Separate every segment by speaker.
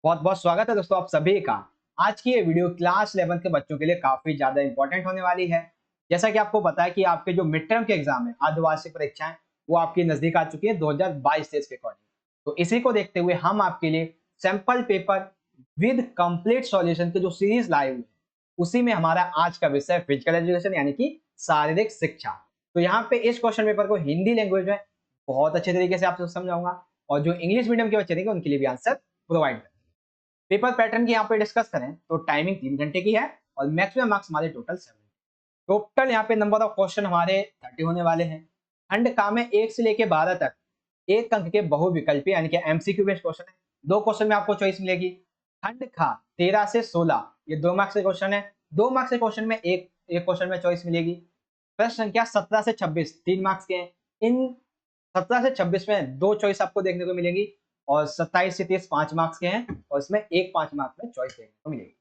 Speaker 1: बहुत बहुत स्वागत है दोस्तों आप सभी का। आज की ये वीडियो क्लास 11 के बच्चों के लिए काफी ज्यादा इंपॉर्टेंट होने वाली है। जैसा कि आपको पता है कि आपके जो मिड टर्म के एग्जाम है, अर्धवार्षिक परीक्षाएं, वो आपकी नजदीक आ चुकी है 2022-23 के अकॉर्डिंग। तो इसी को देखते हुए हम आपके लिए sample paper with complete solution के जो सीरीज लाए हुए हैं, उसी में हमारा आज का विषय फिजिकल एजुकेशन यानी कि शारीरिक शिक्षा। तो यहाँ पे इस क्वेश्चन पेपर को हिंदी लैंग्वेज में बहुत अच्छे तरीके से आपसे समझाऊंगा, और जो इंग्लिश मीडियम के बच्चे रहेंगे उनके लिए भी आंसर प्रोवाइड पेपर पैटर्न की यहाँ पे डिस्कस करें तो टाइमिंग 3 घंटे की है और मैक्सिमम मार्क्स हमारे टोटल 7। टोटल यहाँ पे नंबर ऑफ क्वेश्चन हमारे 30 होने वाले हैं। खंड का में 1 से लेके 12 तक 1 अंक के बहुविकल्पी यानी कि एमसीक्यू बेस्ड क्वेश्चन है। 2 क्वेश्चन में आपको चॉइस मिलेगी। खंड खा 13 से 16 ये 2 मार्क्स के क्वेश्चन है। 2 मार्क्स के क्वेश्चन में एक एक क्वेश्चन में चॉइस मिलेगी। प्रश्न संख्या 17 से 26 3 मार्क्स के हैं। इन 17 से 26 में 2 चॉइस आपको देखने को मिलेगी, और 27 से 30 5 मार्क्स के हैं, और इसमें एक 5 मार्क्स में चॉइस देखने को मिलेगी।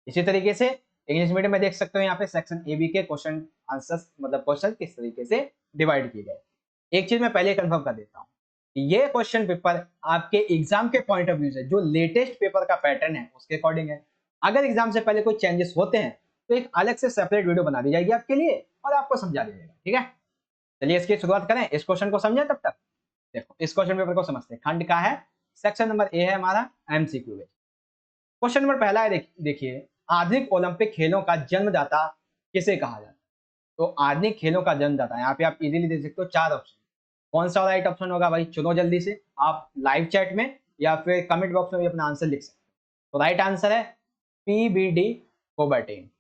Speaker 1: इसी तरीके से इंग्लिश मीडियम में देख सकते हो यहाँ पे सेक्शन ए बी के क्वेश्चन आंसर्स मतलब क्वेश्चन किस तरीके से डिवाइड किए गए। एक चीज मैं पहले कंफर्म कर देता हूँ, ये क्वेश्चन पेपर आपके एग्जाम के पॉइंट ऑफ व्यू से जो लेटेस्ट पेपर का पैटर्न है उसके अकॉर्डिंग है। अगर एग्जाम से पहले कोई चेंजेस होते हैं तो एक अलग से सेपरेट वीडियो बना दी जाएगी आपके लिए और आपको समझा दिया जाएगा। ठीक है, चलिए इसकी शुरुआत करें, इस क्वेश्चन को समझें तब तक। देखो इस क्वेश्चन पेपर को समझते हैं। खंड का है, सेक्शन नंबर ए है हमारा एमसीक्यू है। क्वेश्चन नंबर पहला है, देखिए आधुनिक ओलंपिक खेलों का जन्मदाता किसे कहा जाता है। तो आधुनिक खेलों का जन्मदाता यहाँ पे आप इजीली देख सकते हो 4 ऑप्शन। कौन सा राइट ऑप्शन होगा भाई, चुनो जल्दी से आप लाइव चैट में या फिर कमेंट बॉक्स में भी अपना आंसर लिख सकते हो। तो राइट आंसर है पीबीडी कोबर्टीन।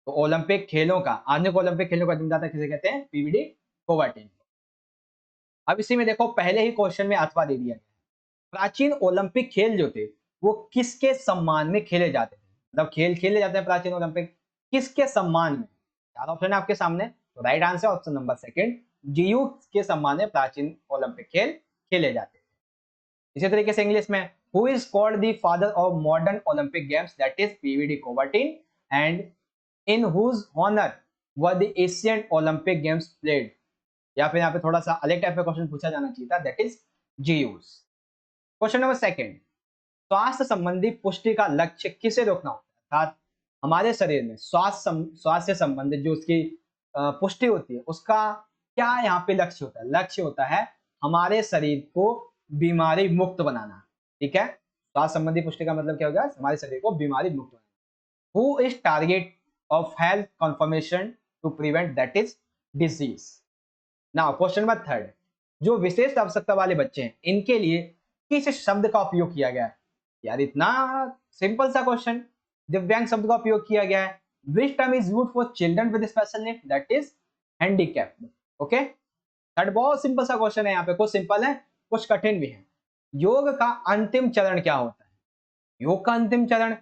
Speaker 1: तो ओलंपिक खेलों का, आधुनिक ओलंपिक खेलों का जन्मदाता किसे कहते हैं, पीबीडी कोबर्टीन। अब इसी में देखो पहले ही क्वेश्चन में अथवा दे दिया गया। प्राचीन ओलंपिक खेल जो थे वो किसके सम्मान में खेले जाते थे, मतलब खेल खेले जाते हैं प्राचीन ओलंपिक किसके सम्मान में। 4 ऑप्शन है आपके सामने, तो right answer option number second, Zeus के सम्मान में प्राचीन ओलंपिक खेल खेले जाते थे। इसी तरीके से इंग्लिश में who is called the father of modern Olympic games, that is PVD Coubertin, and in whose honour were the Asian Olympic games played. या फिर यहाँ पे थोड़ा सा अलग टाइप का क्वेश्चन पूछा जाना चाहिए था, that is Zeus. Question number second, स्वास्थ्य संबंधी पुष्टि का लक्ष्य किसे रोकना होता है, अर्थात हमारे शरीर में स्वास्थ्य से संबंधित जो उसकी पुष्टि होती है उसका क्या यहाँ पे लक्ष्य होता है। लक्ष्य होता है हमारे शरीर को बीमारी मुक्त बनाना। ठीक है, स्वास्थ्य संबंधी पुष्टि का मतलब क्या होगा, हमारे शरीर को बीमारी मुक्त बनाना। Who is target of health confirmation to prevent that is disease. Now question number third, जो विशेष आवश्यकता वाले बच्चे हैं इनके लिए किस शब्द का उपयोग किया गया है। यार इतना सिंपल सा क्वेश्चन, दिव्यांग शब्द का उपयोग किया गया है। Which term is used for children with special need, that is handicapped. Okay, third बहुत सिंपल सा क्वेश्चन है, यहाँ पे कुछ सिंपल है कुछ कठिन भी है। योग का अंतिम चरण क्या होता है। योग का अंतिम चरण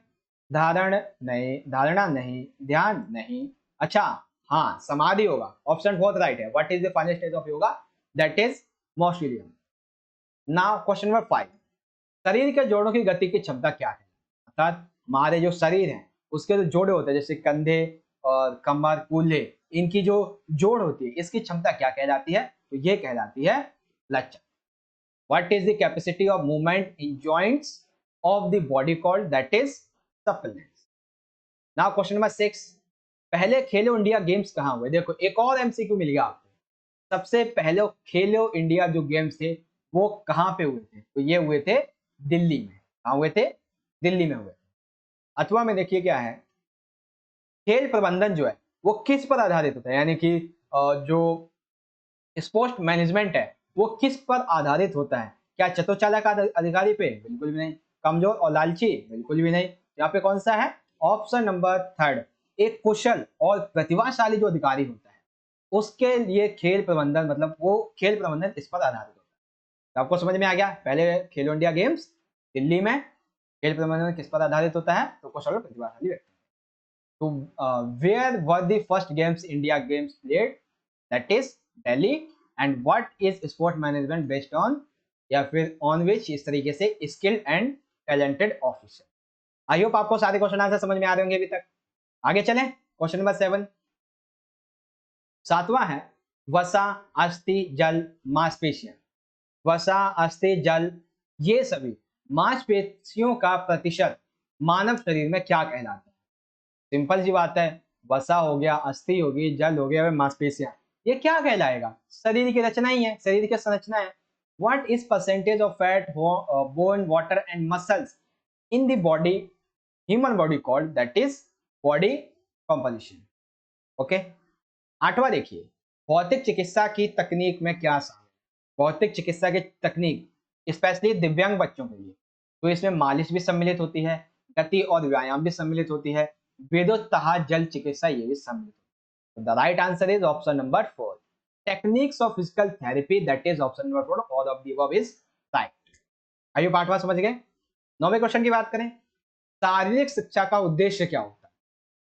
Speaker 1: धारण नहीं, धारणा नहीं, ध्यान नहीं, अच्छा हाँ समाधि होगा। ऑप्शन फोर्थ राइट है। What is the final stage of yoga, that is मॉस्टिलियम। नाउ क्वेश्चन नंबर 5, शरीर के जोड़ों की गति की क्षमता क्या है, अर्थात हमारे जो शरीर है उसके जो जोड़े होते हैं जैसे कंधे और कमर कूल्हे, इनकी जो जोड़ होती है इसकी क्षमता क्या कहलाती है, तो ये कहलाती है लचक। What is the capacity of movement in joints of the body called, that is suppleness. Now question number 6, पहले खेलो इंडिया गेम्स कहाँ हुए। देखो एक और एमसीक्यू मिल गया आपको। सबसे पहले खेलो इंडिया जो गेम्स थे वो कहाँ पे हुए थे, तो ये हुए थे दिल्ली में। कहाँ हुए थे, दिल्ली में हुए थे। अथवा में देखिए क्या है, खेल प्रबंधन जो है वो किस पर आधारित होता है, यानी कि जो स्पोर्ट्स मैनेजमेंट है वो किस पर आधारित होता है। क्या चतुर्चालक अधिकारी पे, बिल्कुल भी नहीं। कमजोर और लालची, बिल्कुल भी नहीं। यहाँ पे कौन सा है, ऑप्शन नंबर थर्ड, एक कुशल और प्रतिभाशाली जो अधिकारी होता है उसके लिए खेल प्रबंधन, मतलब वो खेल प्रबंधन इस पर आधारित होता है। तो आपको समझ में आ गया, पहले खेलो इंडिया गेम्स दिल्ली में, खेल प्रबंधन किस पर आधारित होता है, तो कुशल और प्रतिभाशाली व्यक्ति। तो where were the first games India games played, that is Delhi, and what is sport management based on, या फिर ऑन विच, इस तरीके से skilled and talented officer. I hope आपको सारे क्वेश्चन आंसर समझ में आ रहे होंगे अभी तक। आगे चलें, क्वेश्चन नंबर 7, सातवां है वसा अस्थि जल मांसपेशियां। वसा अस्थि जल ये सभी मांसपेशियों का प्रतिशत मानव शरीर में क्या कहलाता है? सिंपल सी बात है, वसा हो गया, अस्थि होगी, जल हो गया, वे मांसपेशियां, ये क्या कहलाएगा? शरीर की रचना ही है, शरीर की संरचना है। What is percentage of fat, bone, water and muscles in the body, human body called, that is body composition. Okay. आठवां देखिए, भौतिक चिकित्सा की तकनीक में क्या शामिल है? भौतिक चिकित्सा की तकनीक स्पेशली दिव्यांग बच्चों के लिए, तो इसमें मालिश भी सम्मिलित होती है, गति और व्यायाम भी सम्मिलित होती है, वेदोत्ताह जल चिकित्सा ये भी सम्मिलित होती है। The right answer is option number 4, techniques of physical therapy, that is option number 4, all of the above is right. आइए पाठवा समझ गए। नौवें क्वेश्चन की बात करें, शारीरिक शिक्षा का उद्देश्य क्या होता है?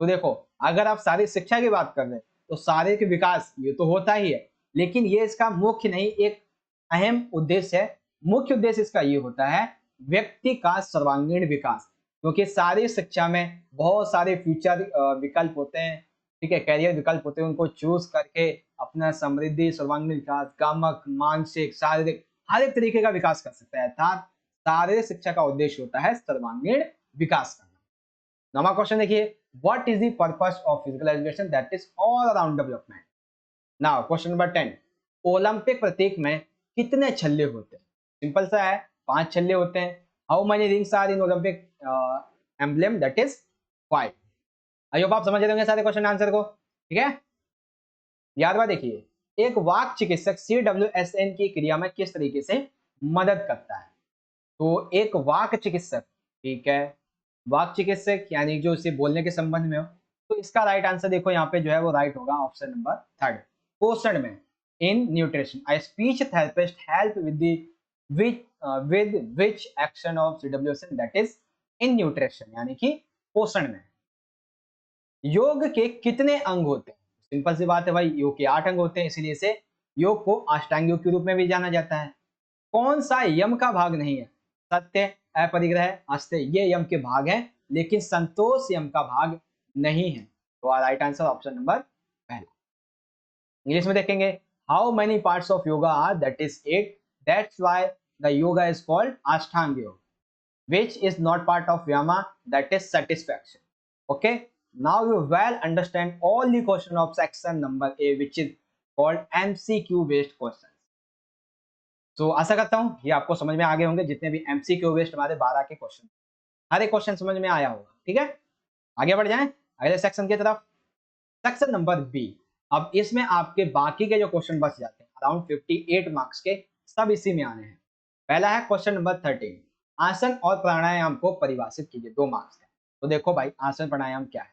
Speaker 1: तो देखो, अगर आप शारीरिक शिक्षा की बात कर रहे हैं तो शारीरिक विकास ये तो होता ही है, लेकिन ये इसका मुख्य नहीं, एक अहम उद्देश्य है। मुख्य उद्देश्य इसका ये होता है व्यक्ति का सर्वांगीण विकास, क्योंकि शारीरिक शिक्षा में बहुत सारे फ्यूचर विकल्प होते हैं, ठीक है, कैरियर विकल्प होते हैं, उनको चूज करके अपना समृद्धि, सर्वांगीण विकास, कामक, मानसिक, शारीरिक हर एक तरीके का विकास कर सकता है। अर्थात शारीरिक शिक्षा का उद्देश्य होता है सर्वांगीण विकास करना। नवा क्वेश्चन देखिए, what is the purpose of physical education, that is all around development. Now question number 10, Olympic प्रतीक में कितने छल्ले होते हैं? सिंपल सा है, 5 छल्ले होते हैं। How many rings are in Olympic emblem, that is 5। I hope आप समझ रहे होंगे सारे क्वेश्चन आंसर को, ठीक है। 11वां देखिए, एक वाक चिकित्सक CWSN की क्रिया में किस तरीके से मदद करता है? तो एक वाक चिकित्सक, ठीक है, वाक चिकित्सक यानी जो इसे बोलने के संबंध में हो, तो इसका राइट आंसर देखो यहाँ पे जो है वो राइट होगा ऑप्शन नंबर 3, पोषण में। In nutrition a speech therapist help with the with which action of CWSN, that is in nutrition, यानी कि पोषण में। योग के कितने अंग होते हैं? सिंपल सी बात है भाई, योग के 8 अंग होते हैं, इसीलिए इसे योग को अष्टांग योग के रूप में भी जाना जाता है। कौन सा यम का भाग नहीं है? सत्य, अपरिग्रह, अस्तेय, ये यम के भाग हैं, लेकिन संतोष यम का भाग नहीं है। तो राइट आंसर ऑप्शन नंबर पहला। इंग्लिश में देखेंगे, how many parts of yoga are, that is 8, that's why the yoga is called Ashtanga yoga, which is not part of Vyama, that is satisfaction. Okay, now you well understand all the question of section number A, which is called MCQ based questions. So आशा करता हूँ ये आपको समझ में आ गए होंगे, जितने भी MCQ बेस्ड हमारे 12 के क्वेश्चन, हर एक क्वेश्चन समझ में आया होगा, ठीक है। आगे बढ़ जाएं अगले सेक्शन की तरफ, सेक्शन नंबर बी। अब इसमें आपके बाकी के जो क्वेश्चन बच जाते हैं अराउंड 58 मार्क्स के, सब इसी में आने हैं। पहला है क्वेश्चन नंबर 13, आसन और प्राणायाम को परिभाषित कीजिए, 2 मार्क्स का। तो देखो भाई, आसन प्राणायाम क्या है?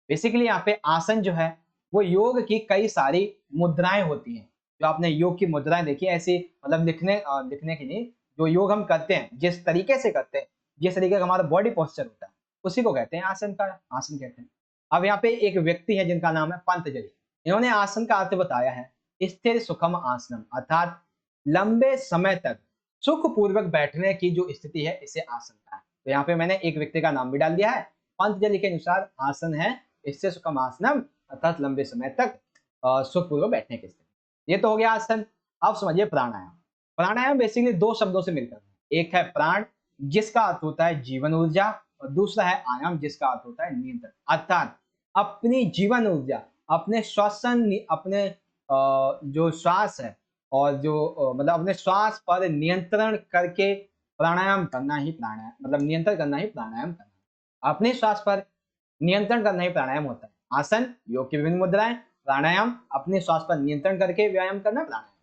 Speaker 1: बेसिकली यहाँ पे आसन जो है वो योग की कई सारी मुद्राएं होती हैं। जो आपने योग की मुद्राएं देखी ऐसी, मतलब लिखने की नहीं, जो योग हम करते हैं, जिस तरीके से करते हैं, जिस तरीके का हमारा बॉडी पोस्चर होता है, उसी को कहते हैं आसन का, आसन कहते हैं। अब यहाँ पे एक व्यक्ति है जिनका नाम है पंतजलि, इन्होंने आसन का अर्थ बताया है स्थिर सुखम आसनम, अर्थात लंबे समय तक सुखपूर्वक बैठने की जो स्थिति है, इसे आसन का है। तो यहाँ पे मैंने एक व्यक्ति का नाम भी डाल दिया है। पंतजलि के अनुसार आसन है इससे सुखम आसनम, अर्थात लंबे समय तक सुखपूर्वक बैठने की स्थिति। ये तो हो गया आसन। अब समझिए प्राणायाम। प्राणायाम बेसिकली 2 शब्दों से मिलकर, एक है प्राण जिसका अर्थ होता है जीवन ऊर्जा, और दूसरा है आयाम जिसका अर्थ होता है नियंत्रण, अर्थात अपनी जीवन ऊर्जा, अपने श्वसन, अपने जो श्वास है और जो मतलब अपने श्वास पर नियंत्रण करके प्राणायाम करना ही प्राणायाम, मतलब नियंत्रण करना ही प्राणायाम करना। अपने श्वास पर नियंत्रण करना ही प्राणायाम होता है। आसन योग की विभिन्न मुद्राएं, प्राणायाम अपने श्वास पर नियंत्रण करके व्यायाम करना प्राणायाम।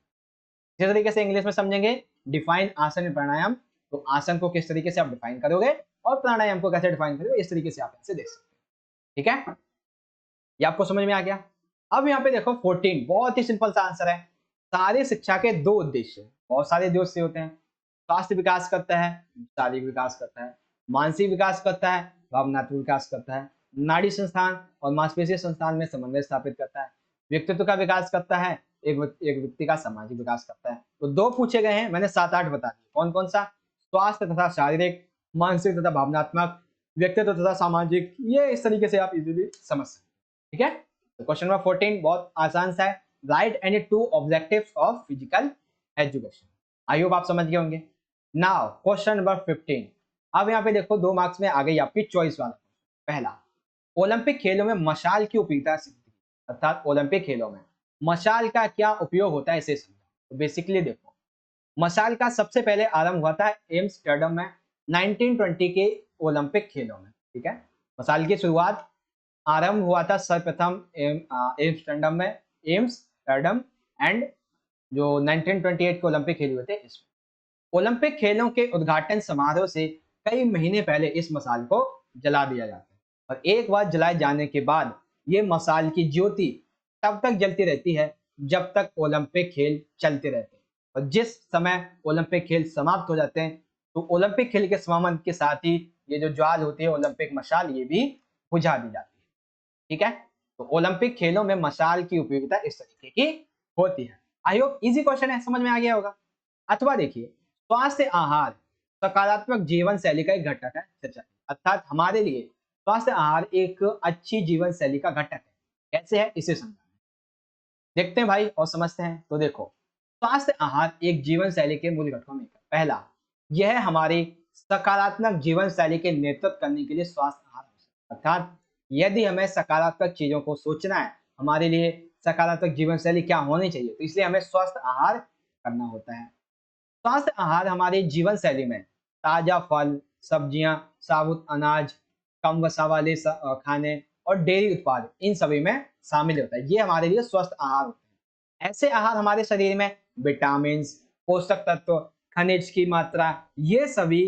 Speaker 1: इसी तरीके से इंग्लिश में समझेंगे, डिफाइन आसन एंड प्राणायाम। तो आसन को किस तरीके से आप डिफाइन करोगे और प्राणायाम को कैसे डिफाइन करोगे, इस तरीके से आप ऐसे देख सकते हैं, ठीक है। ये आपको समझ में आ गया। अब यहाँ पे देखो 14, बहुत ही सिंपल सा आंसर है। सारी शिक्षा के 2 उद्देश्य, बहुत सारे उद्देश्य होते हैं। स्वास्थ्य विकास करता है, शारीरिक विकास करता है, मानसिक विकास करता है, भावनात्मक विकास करता है, नाड़ी संस्थान और मांसपेशीय संस्थान में समन्वय स्थापित करता है, व्यक्तित्व का विकास करता है, एक व्यक्ति का सामाजिक विकास करता है। तो 2 पूछे गए हैं, मैंने 7-8 बता दिए। कौन कौन सा? स्वास्थ्य तथा शारीरिक, मानसिक तथा भावनात्मक, व्यक्तित्व तथा सामाजिक, ये इस तरीके से आप इजीली समझ सकते हैं, ठीक है। तो क्वेश्चन नंबर 14 बहुत आसान सा है, right any 2 objectives of physical education. I hope आप समझ गए होंगे। Now question number 15। अब यहाँ पे देखो 2 मार्क्स में आ गई आपकी चॉइस वाला। पहला, ओलंपिक खेलों में मशाल की उपयोगिता सिद्धि, अर्थात ओलंपिक खेलों में मशाल का क्या उपयोग होता है इसे समझो। तो बेसिकली देखो, मशाल का सबसे पहले आरंभ हुआ था एम्स्टर्डम में 1920 के ओलंपिक खेलों में, ठीक है। मशाल की शुरुआत आरंभ हुआ था सर्वप्रथम एम्स्टर्डम में, एम्स्टर्डम एंड जो 1928 के ओलंपिक खेल हुए थे इसमें। ओलंपिक खेलों के उद्घाटन समारोह से कई महीने पहले इस मशाल को जला दिया जाता है और एक बार जलाए जाने के बाद ये मशाल की ज्योति तब तक जलती रहती है जब तक ओलंपिक खेल चलते रहते हैं, और जिस समय ओलंपिक खेल समाप्त हो जाते हैं तो ओलंपिक खेल के समापन के साथ ही ये जो ज्वाल होती है ओलंपिक मशाल ये भी बुझा दी जाती है, ठीक है। तो ओलंपिक खेलों में मशाल की उपयोगिता इस तरीके की होती है। आई होप इजी क्वेश्चन है, समझ में आ गया होगा। अथवा देखिए, स्वास्थ्य आहार सकारात्मक जीवन शैली का एक घटक है, चर्चा, अर्थात हमारे लिए स्वास्थ्य आहार एक अच्छी जीवन शैली का घटक है। कैसे है इसे समझना, देखते हैं भाई और समझते हैं। तो देखो, स्वास्थ्य आहार एक जीवन शैली के मूल घटकों में एक है। पहला, यह हमारी सकारात्मक जीवन शैली के नेतृत्व करने के लिए स्वास्थ्य आहार आवश्यक है। अर्थात यदि हमें सकारात्मक चीजों को सोचना है, हमारे लिए सकारात्मक जीवन शैली क्या होनी चाहिए, तो इसलिए हमें स्वस्थ आहार करना होता है। स्वास्थ्य आहार हमारे जीवन शैली में ताजा फल, सब्जियां, साबुत अनाज, कम वसा वाले खाने और डेयरी उत्पाद इन सभी में शामिल होता है। ये हमारे लिए स्वस्थ आहार होते हैं। ऐसे आहार हमारे शरीर में विटामिन, पोषक तत्व, खनिज की मात्रा ये सभी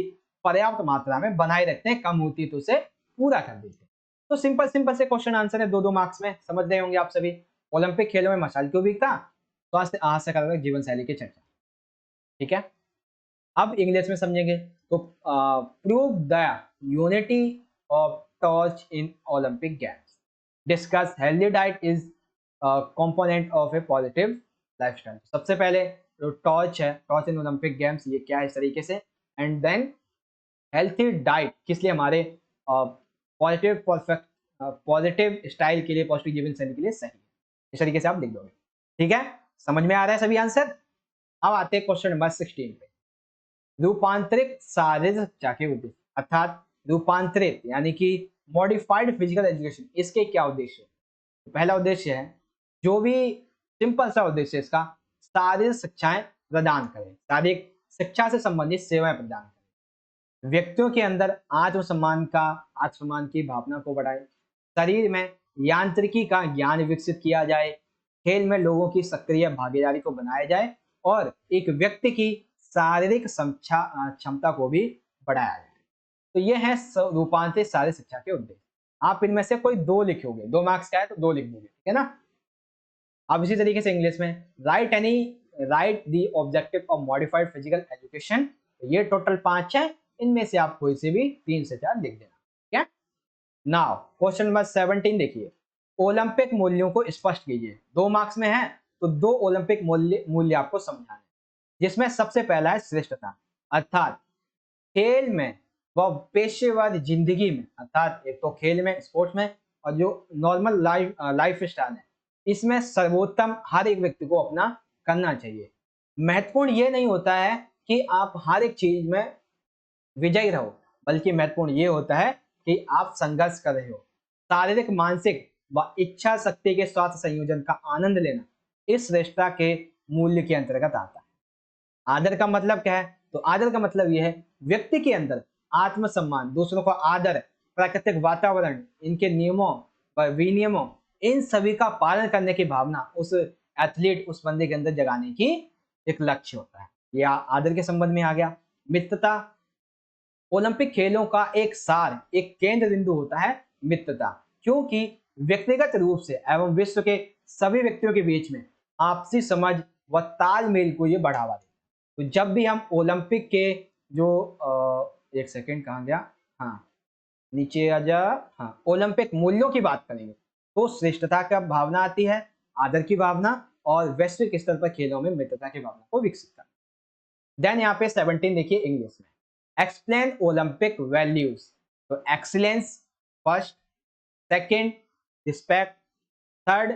Speaker 1: पर्याप्त मात्रा में बनाए रखते हैं, कम होती तो उसे पूरा कर देते हैं। तो सिंपल सिंपल से क्वेश्चन आंसर है, 2-2 मार्क्स में समझ रहे होंगे आप सभी। ओलंपिक खेलों में मशाल की उपयोगिता, स्वास्थ्य आहार सकारात्मक जीवन शैली की चर्चा, ठीक है। अब इंग्लिश में समझेंगे। तो prove the unity of torch in Olympic games, discuss healthy diet is component of A positive lifestyle. सबसे पहले जो टॉर्च है, टॉर्च इन ओलंपिक गेम्स, ये क्या है इस तरीके से, एंड देन हेल्थी डाइट किस लिए, हमारे पॉजिटिव परफेक्ट पॉजिटिव स्टाइल के लिए, पॉजिटिव जीवन शैली के लिए सही है। इस तरीके से आप लिख दोगे, ठीक है। समझ में आ रहा है सभी आंसर। अब आते हैं क्वेश्चन नंबर 16 पे। रूपांतरित शारीरिक शिक्षा के उद्देश्य, अर्थात रूपांतरित यानी कि मॉडिफाइड फिजिकल एजुकेशन, इसके क्या उद्देश्य है। तो पहला उद्देश्य है, जो भी सिंपल सा उद्देश्य है इसका, शारीरिक शिक्षाएं प्रदान करें, शारीरिक शिक्षा से संबंधित सेवाएं प्रदान करें, व्यक्तियों के अंदर आत्मसम्मान की भावना को बढ़ाए, शरीर में यांत्रिकी का ज्ञान विकसित किया जाए, खेल में लोगों की सक्रिय भागीदारी को बनाया जाए और एक व्यक्ति की शारीरिक क्षमता को भी बढ़ाया जाए। तो ये है रूपांतरित शारीरिक शिक्षा के उद्देश्य। आप इनमें से कोई 2 लिखोगे, 2 मार्क्स का है तो 2 लिख दोगे, ठीक है ना। अब इसी तरीके से इंग्लिश में write the objective of modified physical education, ये टोटल 5 है, इनमें से आप कोई से भी 3 से 4 लिख देना, ठीक है। नाउ क्वेश्चन नंबर 17 देखिए, ओलंपिक मूल्यों को स्पष्ट कीजिए। 2 मार्क्स में है तो 2 ओलंपिक मूल्य आपको समझाने, जिसमें सबसे पहला है श्रेष्ठता, अर्थात खेल में व पेशेवर जिंदगी में, अर्थात एक तो खेल में, स्पोर्ट्स में, और जो नॉर्मल लाइफ स्टाइल है, इसमें सर्वोत्तम हर एक व्यक्ति को अपना करना चाहिए। महत्वपूर्ण ये नहीं होता है कि आप हर एक चीज में विजयी रहो, बल्कि महत्वपूर्ण ये होता है कि आप संघर्ष कर रहे हो। शारीरिक, मानसिक व इच्छा शक्ति के स्वास्थ्य संयोजन का आनंद लेना इस श्रेष्ठता के मूल्य के अंतर्गत आता है। आदर का मतलब क्या है, तो आदर का मतलब यह है व्यक्ति के अंदर आत्मसम्मान, दूसरों का आदर, प्राकृतिक वातावरण, इनके नियमों व विनियमों, इन सभी का पालन करने की भावना उस एथलीट, उस बंदे के अंदर जगाने की एक लक्ष्य होता है। यह आदर के संबंध में आ गया। मित्रता, ओलंपिक खेलों का एक सार, एक केंद्र बिंदु होता है मित्रता, क्योंकि व्यक्तिगत रूप से एवं विश्व के सभी व्यक्तियों के बीच में आपसी समझ व तालमेल को ये बढ़ावा देता है। तो जब भी हम ओलंपिक के जो एक सेकेंड कहाँ गया, हाँ नीचे आ जा, हाँ ओलंपिक मूल्यों की बात करेंगे तो श्रेष्ठता का भावना आती है, आदर की भावना, और वैश्विक स्तर पर खेलों में मित्रता की भावना को विकसित करना। देन यहाँ पे 17 देखिए इंग्लिश में, एक्सप्लेन ओलंपिक वैल्यूज। तो excellence first, second respect, third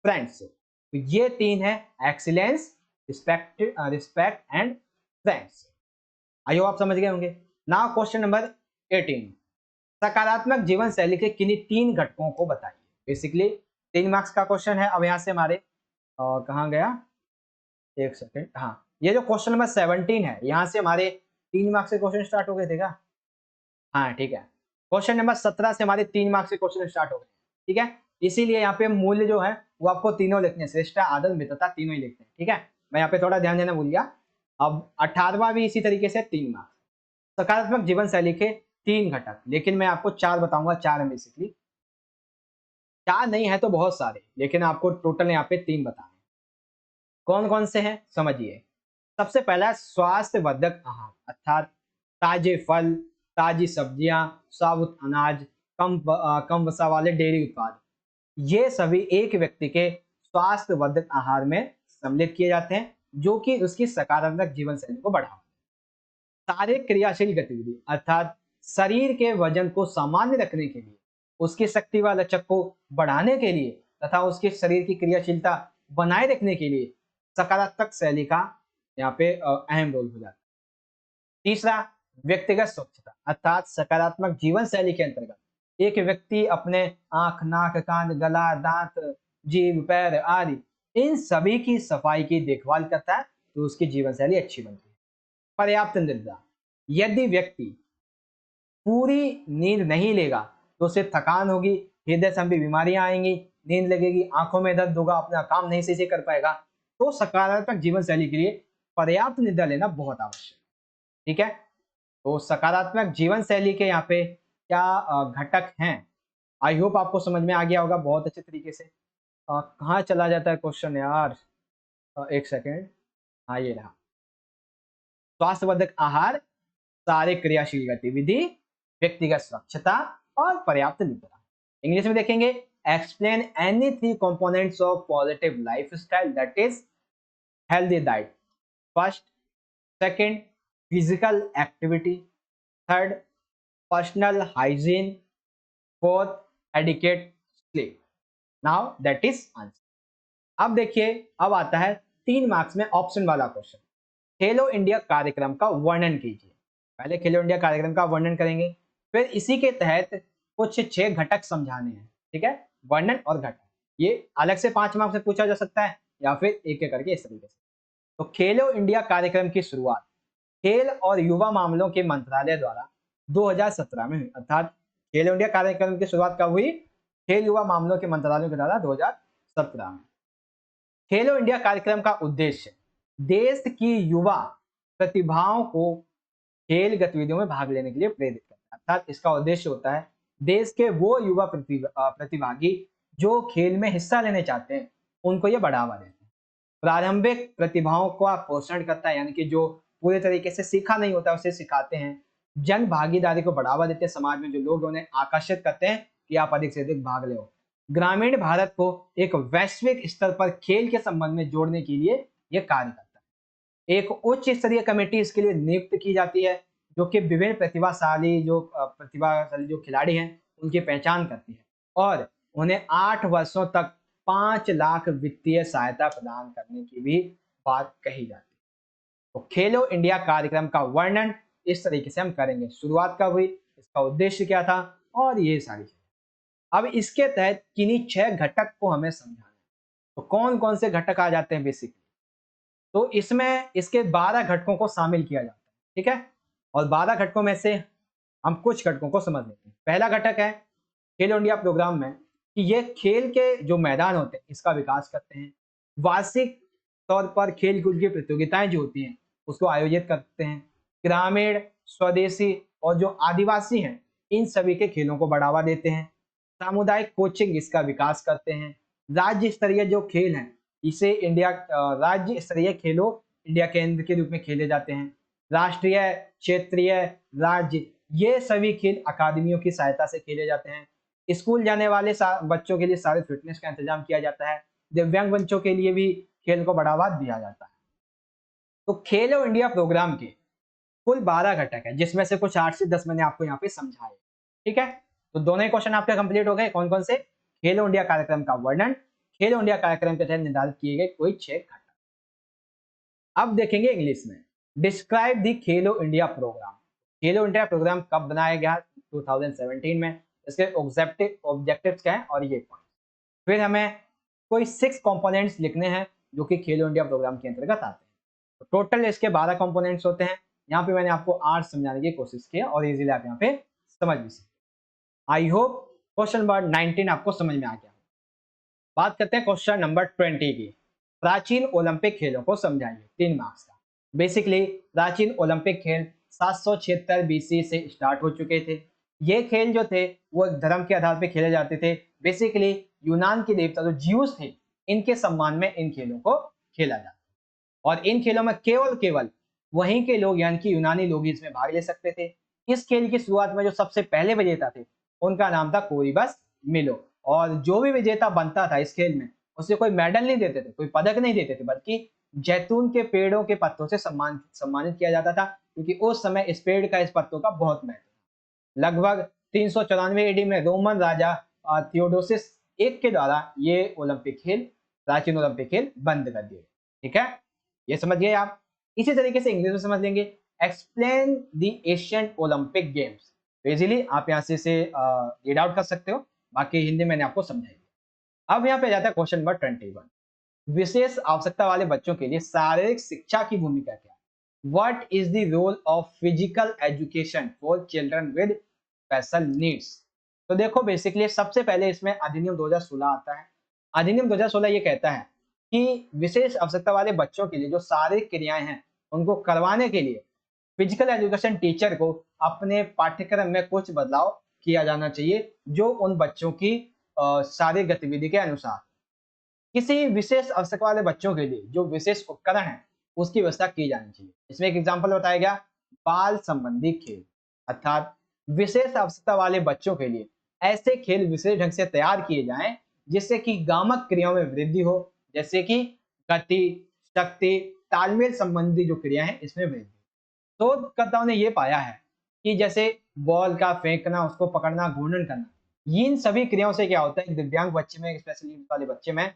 Speaker 1: friends. तो ये 3 है, excellence, respect and friends. I hope आप समझ गए होंगे। नाउ क्वेश्चन नंबर 18, सकारात्मक जीवन शैली के किन्हीं 3 घटकों को बताइए। बेसिकली 3 मार्क्स का क्वेश्चन है। अब यहाँ से हमारे कहाँ गया, एक सेकेंड, हाँ, ये जो क्वेश्चन नंबर 17 है, यहाँ से हमारे 3 मार्क्स के क्वेश्चन स्टार्ट हो गए थे क्या? हाँ ठीक है, क्वेश्चन नंबर 17 से हमारे 3 मार्क्स के क्वेश्चन स्टार्ट हो गए। ठीक है, इसीलिए यहाँ पे मूल्य जो है वो आपको तीनों लिखने हैं, श्रेष्ठता, आदर, मित्रता, तीनों ही लिखते हैं। ठीक है, मैं यहाँ पे थोड़ा ध्यान देना भूल गया। अब 18वां भी इसी तरीके से 3 मार्क्स। सकारात्मक जीवन शैली के 3 घटक, लेकिन मैं आपको 4 बताऊंगा। 4 है बेसिकली, 4 नहीं है तो बहुत सारे, लेकिन आपको टोटल यहाँ पे 3 बताने। कौन कौन से हैं समझिए। सबसे पहला स्वास्थ्यवर्धक आहार, अर्थात ताजे फल, ताजी सब्जियां, साबुत अनाज, कम वसा वाले डेयरी उत्पाद, ये सभी एक व्यक्ति के स्वास्थ्यवर्धक आहार में सम्मिलित किए जाते हैं, जो कि उसकी सकारात्मक जीवन शैली को बढ़ावा। शारीरिक क्रियाशील गतिविधि, अर्थात शरीर के वजन को सामान्य रखने के लिए, उसकी शक्ति व लचक को बढ़ाने के लिए तथा उसके शरीर की क्रियाशीलता बनाए रखने के लिए सकारात्मक शैली का यहाँ पे अहम रोल हो जाता है। तीसरा, व्यक्तिगत स्वच्छता, अर्थात सकारात्मक जीवन शैली के अंतर्गत एक व्यक्ति अपने आंख, नाक, कान, गला, दांत, जीभ, पैर आदि इन सभी की सफाई की देखभाल करता है, तो उसकी जीवन शैली अच्छी बनती है। पर्याप्त निद्रा, यदि व्यक्ति पूरी नींद नहीं लेगा तो उसे थकान होगी, हृदय संबंधी बीमारियां आएंगी, नींद लगेगी, आंखों में दर्द होगा, अपना काम नहीं सही से कर पाएगा। तो सकारात्मक जीवन शैली के लिए पर्याप्त निद्रा लेना बहुत आवश्यक है। ठीक है, तो सकारात्मक जीवन शैली के यहाँ पे क्या घटक हैं, आई होप आपको समझ में आ गया होगा बहुत अच्छे तरीके से। कहाँ चला जाता है क्वेश्चन यार, एक सेकेंड, हाँ ये रहा। स्वास्थ्यवर्धक आहार, शारीरिक क्रियाशील गतिविधि, व्यक्तिगत स्वच्छता और पर्याप्त निद्रा। इंग्लिश में देखेंगे, explain any 3 components of positive lifestyle, that is healthy diet. First, second, physical activity, third, personal hygiene, fourth, adequate sleep. Now that is answer. अब देखिए, अब आता है 3 मार्क्स में ऑप्शन वाला क्वेश्चन। खेलो इंडिया कार्यक्रम का वर्णन कीजिए। पहले खेलो इंडिया कार्यक्रम का वर्णन करेंगे, फिर इसी के तहत कुछ 6 घटक समझाने हैं। ठीक है, वर्णन और घटक, ये अलग से 5 मार्क्स से पूछा जा सकता है या फिर एक एक करके इस तरीके से। तो खेलो इंडिया कार्यक्रम की शुरुआत खेल और युवा मामलों के मंत्रालय द्वारा 2017 में हुई, अर्थात खेलो इंडिया कार्यक्रम की शुरुआत कब हुई? खेल युवा मामलों के मंत्रालयों के द्वारा 2017 में। खेलो इंडिया कार्यक्रम का उद्देश्य देश की युवा प्रतिभाओं को खेल गतिविधियों में भाग लेने के लिए प्रेरित करता है, अर्थात इसका उद्देश्य होता है देश के वो युवा प्रतिभागी जो खेल में हिस्सा लेने चाहते हैं, उनको ये बढ़ावा देते हैं। प्रारंभिक प्रतिभाओं का पोषण करता है, यानी कि जो पूरे तरीके से सीखा नहीं होता उसे सिखाते हैं। जन भागीदारी को बढ़ावा देते हैं, समाज में जो लोग उन्हें आकर्षित करते हैं कि आप अधिक से अधिक भाग ले। ग्रामीण भारत को एक वैश्विक स्तर पर खेल के संबंध में जोड़ने के लिए यह कार्य करता है। एक उच्च स्तरीय कमेटी इसके लिए नियुक्त की जाती है, जो कि विभिन्न प्रतिभाशाली जो खिलाड़ी हैं उनकी पहचान करती है और उन्हें 8 वर्षों तक 5 लाख वित्तीय सहायता प्रदान करने की भी बात कही जाती है। तो खेलो इंडिया कार्यक्रम का वर्णन इस तरीके से हम करेंगे, शुरुआत कब हुई, इसका उद्देश्य क्या था, और ये सारी चीजें। अब इसके तहत किन्हीं 6 घटक को हमें समझाना है। तो कौन कौन से घटक आ जाते हैं बेसिकली, तो इसमें इसके 12 घटकों को शामिल किया जाता है। ठीक है, और 12 घटकों में से हम कुछ घटकों को समझ लेते हैं। पहला घटक है खेलो इंडिया प्रोग्राम में कि ये खेल के जो मैदान होते हैं इसका विकास करते हैं। वार्षिक तौर पर खेल कूद की प्रतियोगिताएं जो होती हैं उसको आयोजित करते हैं। ग्रामीण, स्वदेशी और जो आदिवासी हैं इन सभी के खेलों को बढ़ावा देते हैं। सामुदायिक कोचिंग इसका विकास करते हैं। राज्य स्तरीय जो खेल हैं इसे राज्य स्तरीय खेलों इंडिया केंद्र के रूप में खेले जाते हैं। राष्ट्रीय, क्षेत्रीय, राज्य, ये सभी खेल अकादमियों की सहायता से खेले जाते हैं। स्कूल जाने वाले बच्चों के लिए सारे फिटनेस का इंतजाम किया जाता है। दिव्यांग बच्चों के लिए भी खेल को बढ़ावा दिया जाता है। तो खेलो इंडिया प्रोग्राम के कुल 12 घटक है, जिसमें से कुछ 8 से 10 मैंने आपको यहाँ पे समझाए। ठीक है, तो दोनों ही क्वेश्चन आपके कंप्लीट हो गए। कौन कौन से? खेलो इंडिया कार्यक्रम का वर्णन, खेलो इंडिया कार्यक्रम के तहत निर्धारित किए गए कोई 6 घटक। अब देखेंगे इंग्लिश में। Describe the Khelo India programme. Khelo India programme कब बनाया गया? 2017 में। इसके ऑब्जेक्टिव्स क्या है और ये पॉइंट। फिर हमें कोई 6 कंपोनेंट्स लिखने हैं जो कि खेलो इंडिया प्रोग्राम के अंतर्गत आते हैं। तो टोटल इसके 12 कंपोनेंट्स होते हैं। यहाँ पे मैंने आपको 8 समझाने की कोशिश की और इजीली आप यहाँ पे समझ भी सकते। आई होप क्वेश्चन नंबर 19 आपको समझ में आ गया। बात करते हैं क्वेश्चन नंबर 20 की। प्राचीन ओलंपिक खेलों को समझाइए, 3 मार्क्स का। बेसिकली प्राचीन ओलंपिक खेल 776 बीसी से स्टार्ट हो चुके थे। ये खेल जो थे वो एक धर्म के आधार पर खेले जाते थे। बेसिकली यूनान के देवता जो ज्यूस थे, इनके सम्मान में इन खेलों को खेला जाता। और इन खेलों में केवल वहीं के लोग यानी कि यूनानी लोग ही इसमें भाग ले सकते थे। इस खेल की शुरुआत में जो सबसे पहले विजेता थे उनका नाम था कोरिबस मिलो। और जो भी विजेता बनता था इस खेल में, उसे कोई मेडल नहीं देते थे, कोई पदक नहीं देते थे, बल्कि जैतून के पेड़ों के पत्तों से सम्मानित किया जाता था, क्योंकि उस समय इस पेड़ का, इस पत्तों का बहुत महत्व था। लगभग 394 एडी में रोमन राजा थियोडोसिस एक के द्वारा ये ओलंपिक खेल, प्राचीन ओलंपिक खेल बंद कर दिए। ठीक है, ये समझ गए आप। इसी तरीके से इंग्लिश में समझ लेंगे। Explain the Asian Olympic games. तो इजीली आप यहाँ से इसे रीड आउट कर सकते हो, बाकी हिंदी मैंने आपको समझाई। अब यहाँ पे जाता है क्वेश्चन नंबर 21। विशेष आवश्यकता वाले बच्चों के लिए शारीरिक शिक्षा की भूमिका क्या है? What is the role of physical education for children with special needs? तो देखो, बेसिकली सबसे पहले इसमें अधिनियम 2016 आता है। अधिनियम 2016 ये कहता है कि विशेष आवश्यकता वाले बच्चों के लिए जो शारीरिक क्रियाएं हैं उनको करवाने के लिए फिजिकल एजुकेशन टीचर को अपने पाठ्यक्रम में कुछ बदलाव किया जाना चाहिए, जो उन बच्चों की शारीरिक गतिविधि के अनुसार। किसी विशेष आवश्यकता वाले बच्चों के लिए जो विशेष उपकरण है उसकी व्यवस्था की जानी चाहिए। इसमें एक एग्जाम्पल बताया गया, बाल संबंधी खेल, अर्थात विशेष आवश्यकता वाले बच्चों के लिए ऐसे खेल विशेष ढंग से तैयार किए जाएं जिससे कि गामक क्रियाओं में वृद्धि हो, जैसे कि गति, शक्ति, तालमेल संबंधी जो क्रिया है इसमें वृद्धि। शोधकर्ताओं ने ये पाया है कि जैसे बॉल का फेंकना, उसको पकड़ना, घूर्णन करना, इन सभी क्रियाओं से क्या होता है, एक दिव्यांग बच्चे में, स्पेशली वाले बच्चे में,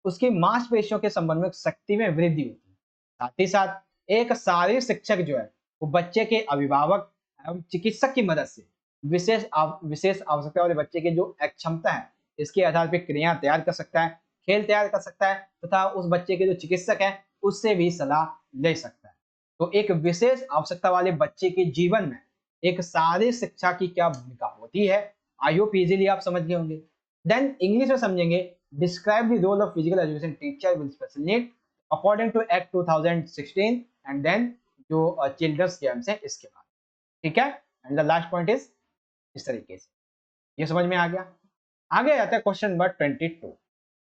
Speaker 1: उसकी मांसपेशियों के संबंध में शक्ति में वृद्धि होती है। साथ ही साथ एक शारीरिक शिक्षक जो है वो बच्चे के अभिभावक एवं चिकित्सक की मदद से विशेष आवश्यकता वाले बच्चे की जो क्षमता है इसके आधार पर क्रिया तैयार कर सकता है, खेल तैयार कर सकता है, तथा उस बच्चे के जो चिकित्सक है उससे भी सलाह ले सकता है। तो एक विशेष आवश्यकता वाले बच्चे के जीवन में एक शारीरिक शिक्षा की क्या भूमिका होती है, आई होप इजीली आप समझ गए होंगे। देन इंग्लिश में समझेंगे। Describe the role of physical education teacher with special need according to act 2016 and then जो चिल्ड्रंस गेम्स है इसके बाद। ठीक है, and the last point is इस तरीके से। ये समझ में आ गया। आगे आता है क्वेश्चन नंबर 22।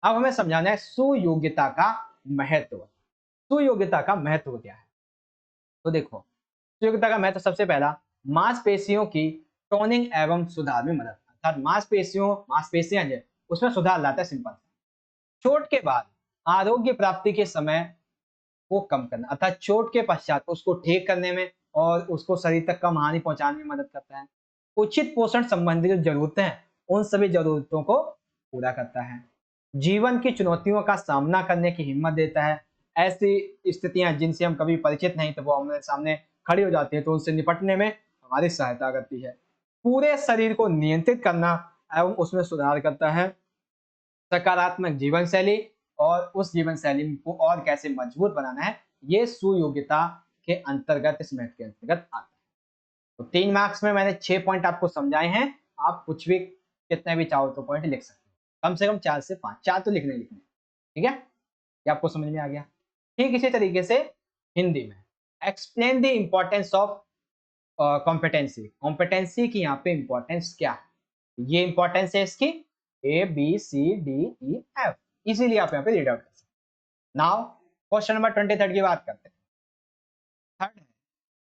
Speaker 1: अब हमें समझाना है सुयोग्यता का महत्व। सुयोग्यता का महत्व क्या है? तो देखो, सुयोग्यता का महत्व सबसे पहला, मांसपेशियों की टोनिंग एवं सुधार में मदद, अर्थात मांसपेशियां जो है उसमें सुधार लाता है। सिंपल, चोट के बाद आरोग्य प्राप्ति के समय को कम करना, अर्थात चोट के पश्चात उसको ठीक करने में और उसको शरीर तक कम हानि पहुंचाने में मदद करता है। उचित पोषण संबंधी जो जरूरतें हैं उन सभी जरूरतों को पूरा करता है। जीवन की चुनौतियों का सामना करने की हिम्मत देता है। ऐसी स्थितियां जिनसे हम कभी परिचित नहीं थे वो हमारे सामने खड़ी हो जाती है, तो उनसे निपटने में हमारी सहायता करती है। पूरे शरीर को नियंत्रित करना एवं उसमें सुधार करता है। सकारात्मक जीवन शैली और उस जीवन शैली को और कैसे मजबूत बनाना है, ये सुयोग्यता के अंतर्गत, इस मैथ के अंतर्गत आता है। तो 3 मार्क्स में मैंने 6 पॉइंट आपको समझाए हैं। आप कुछ भी, कितने भी चाहो तो पॉइंट लिख सकते हो, कम से कम 4 से 5, 4 तो लिखने। ठीक है, ये आपको समझ में आ गया। ठीक इसी तरीके से हिंदी में explain the importance of competency. Competency की यहाँ पे इंपॉर्टेंस क्या है? ये इंपॉर्टेंस है इसकी ABCDEF, इसीलिए आप यहाँ पे रीड आउट कर सकते हैं। नाउ क्वेश्चन नंबर 23 की बात करते हैं। थर्ड है,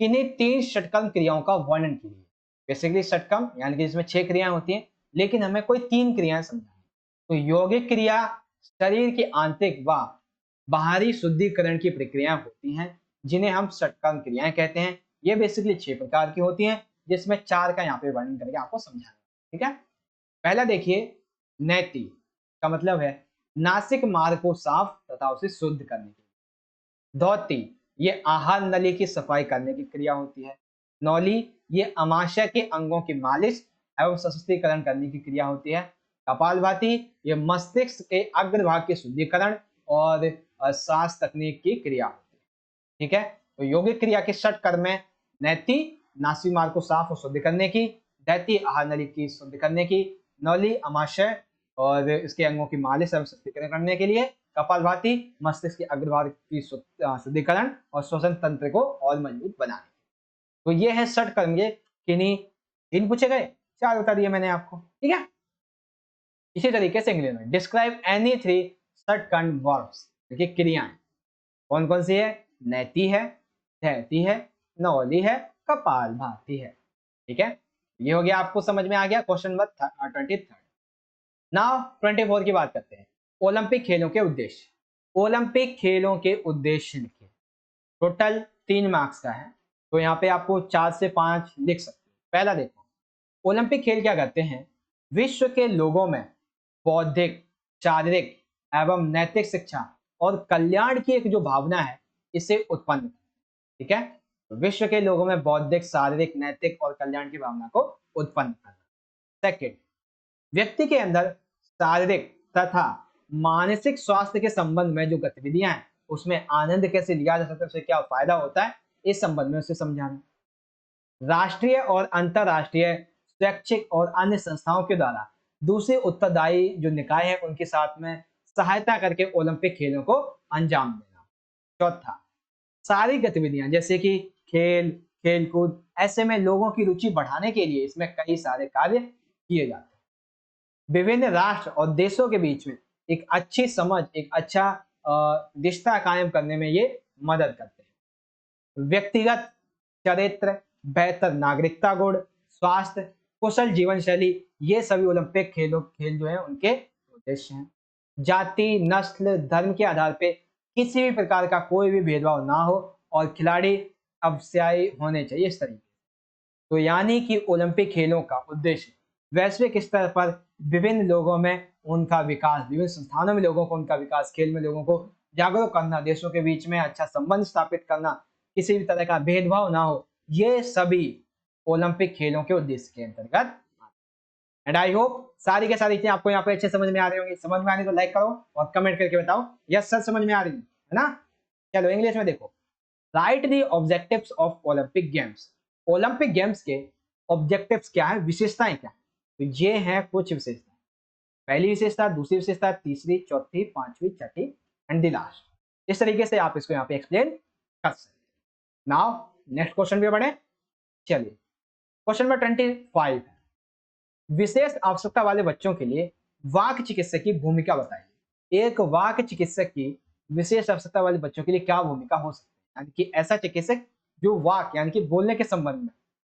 Speaker 1: किन्हीं 3 षटकर्म क्रियाओं का वर्णन कीजिए। बेसिकली षटकर्म यानी कि इसमें 6 क्रियाएं होती हैं, लेकिन हमें कोई 3 क्रियाएं समझानी। तो यौगिक क्रिया शरीर की आंतरिक व बाहरी शुद्धिकरण की प्रक्रियाएं होती हैं, जिन्हें हम षटकर्म क्रियाएं कहते हैं। ये बेसिकली 6 प्रकार की होती हैं, जिसमें 4 का यहाँ पे वर्णन करके आपको समझाना। ठीक है, पहला देखिए, नैति का मतलब है नासिक मार्ग को साफ तथा उसे शुद्ध करने के लिए। धौति ये आहार नली की सफाई करने की क्रिया होती है। नौली ये अमाशय के अंगों की मालिश एवं सशक्तिकरण करने की क्रिया होती है। कपालभाति ये मस्तिष्क के अग्रभाग के शुद्धिकरण और श्वास तकनीक की क्रिया होती है। ठीक है, तो यौगिक क्रिया के षट कर्म में नैति नासी मार्ग को साफ और शुद्ध करने की, दैति आहार नली की शुद्ध करने की, नौली अमाशय और इसके अंगों की मालिश एवं शुद्धिकरण करने के लिए, कपालभाति मस्तिष्क के अग्रभाग की शुद्धिकरण और श्वसन तंत्र को और मजबूत बनाने। तो ये है षट कर्म के किन्हीं तीन पूछे गए, चार बता दिए मैंने आपको। ठीक है, इसी तरीके से इंग्लिश में डिस्क्राइब एनी थ्री षट कर्म वर्ब्स, देखिए क्रियाएं कौन कौन सी है, नैति है, धैति है, नौली है, कपालभाति है। ठीक है, ये हो गया, आपको समझ में आ गया क्वेश्चन नंबर 23। नाउ 24 की बात करते हैं। ओलंपिक खेलों के उद्देश्य, ओलंपिक खेलों के उद्देश्य लिखिए। टोटल 3 मार्क्स का है, तो यहाँ पे आपको 4 से 5 लिख सकते हैं। पहला देखो, ओलंपिक खेल क्या करते हैं, विश्व के लोगों में बौद्धिक, शारीरिक एवं नैतिक शिक्षा और कल्याण की एक जो भावना है इसे उत्पन्न करते हैं। ठीक है, तो विश्व के लोगों में बौद्धिक, शारीरिक, नैतिक और कल्याण की भावना को उत्पन्न करना। सेकेंड, व्यक्ति के अंदर शारीरिक तथा मानसिक स्वास्थ्य के संबंध में जो गतिविधियां हैं उसमें आनंद कैसे लिया जा सकता है, उससे क्या फायदा होता है, इस संबंध में उसे समझाना। राष्ट्रीय और अंतरराष्ट्रीय शैक्षिक और अन्य संस्थाओं के द्वारा दूसरे उत्तरदायी जो निकाय है उनके साथ में सहायता करके ओलंपिक खेलों को अंजाम देना। चौथा, सारी गतिविधियां जैसे कि खेल, खेलकूद, ऐसे में लोगों की रुचि बढ़ाने के लिए इसमें कई सारे कार्य किए जाते हैं। विभिन्न राष्ट्र और देशों के बीच में एक अच्छी समझ, एक अच्छा रिश्ता कायम करने में ये मदद करते हैं। व्यक्तिगत चरित्र, बेहतर नागरिकता गुण, स्वास्थ्य, कुशल जीवन शैली, ये सभी ओलंपिक खेल जो है उनके उद्देश्य हैं। जाति, नस्ल, धर्म के आधार पे किसी भी प्रकार का कोई भी भेदभाव ना हो और खिलाड़ी अवश्य होने चाहिए इस तरीके। तो यानी कि ओलंपिक खेलों का उद्देश्य वैश्विक स्तर पर विभिन्न लोगों में उनका विकास, विभिन्न संस्थानों में लोगों को उनका विकास, खेल में लोगों को जागरूक करना, देशों के बीच में अच्छा संबंध स्थापित करना, किसी भी तरह का भेदभाव ना हो, ये सभी ओलंपिक खेलों के उद्देश्य के अंतर्गत। एंड आई होप सारी के सारी चीजें आपको यहाँ पे अच्छे समझ में आ रही होंगी। समझ में आ रही तो लाइक करो और कमेंट करके बताओ यस सर समझ में आ रही है ना। चलो इंग्लिश में देखो, right the objectives of Olympic games. Olympic games के ऑब्जेक्टिव्स क्या है, विशेषताएं क्या है, तो ये हैं कुछ विशेषताएं। पहली विशेषता, दूसरी विशेषता, तीसरी, चौथी, पांचवी, छठी एंड द लास्ट। इस तरीके से आप इसको यहाँ पे एक्सप्लेन कर सकते हैं। नाउ नेक्स्ट क्वेश्चन पे बढ़े। चलिए क्वेश्चन नंबर 25 है, विशेष आवश्यकता वाले बच्चों के लिए वाक चिकित्सक की भूमिका बताइए। एक वाक चिकित्सक की विशेष आवश्यकता वाले बच्चों के लिए क्या भूमिका हो सकती है, यानी कि ऐसा चिकित्सक जो वाक यानी कि बोलने के संबंध में।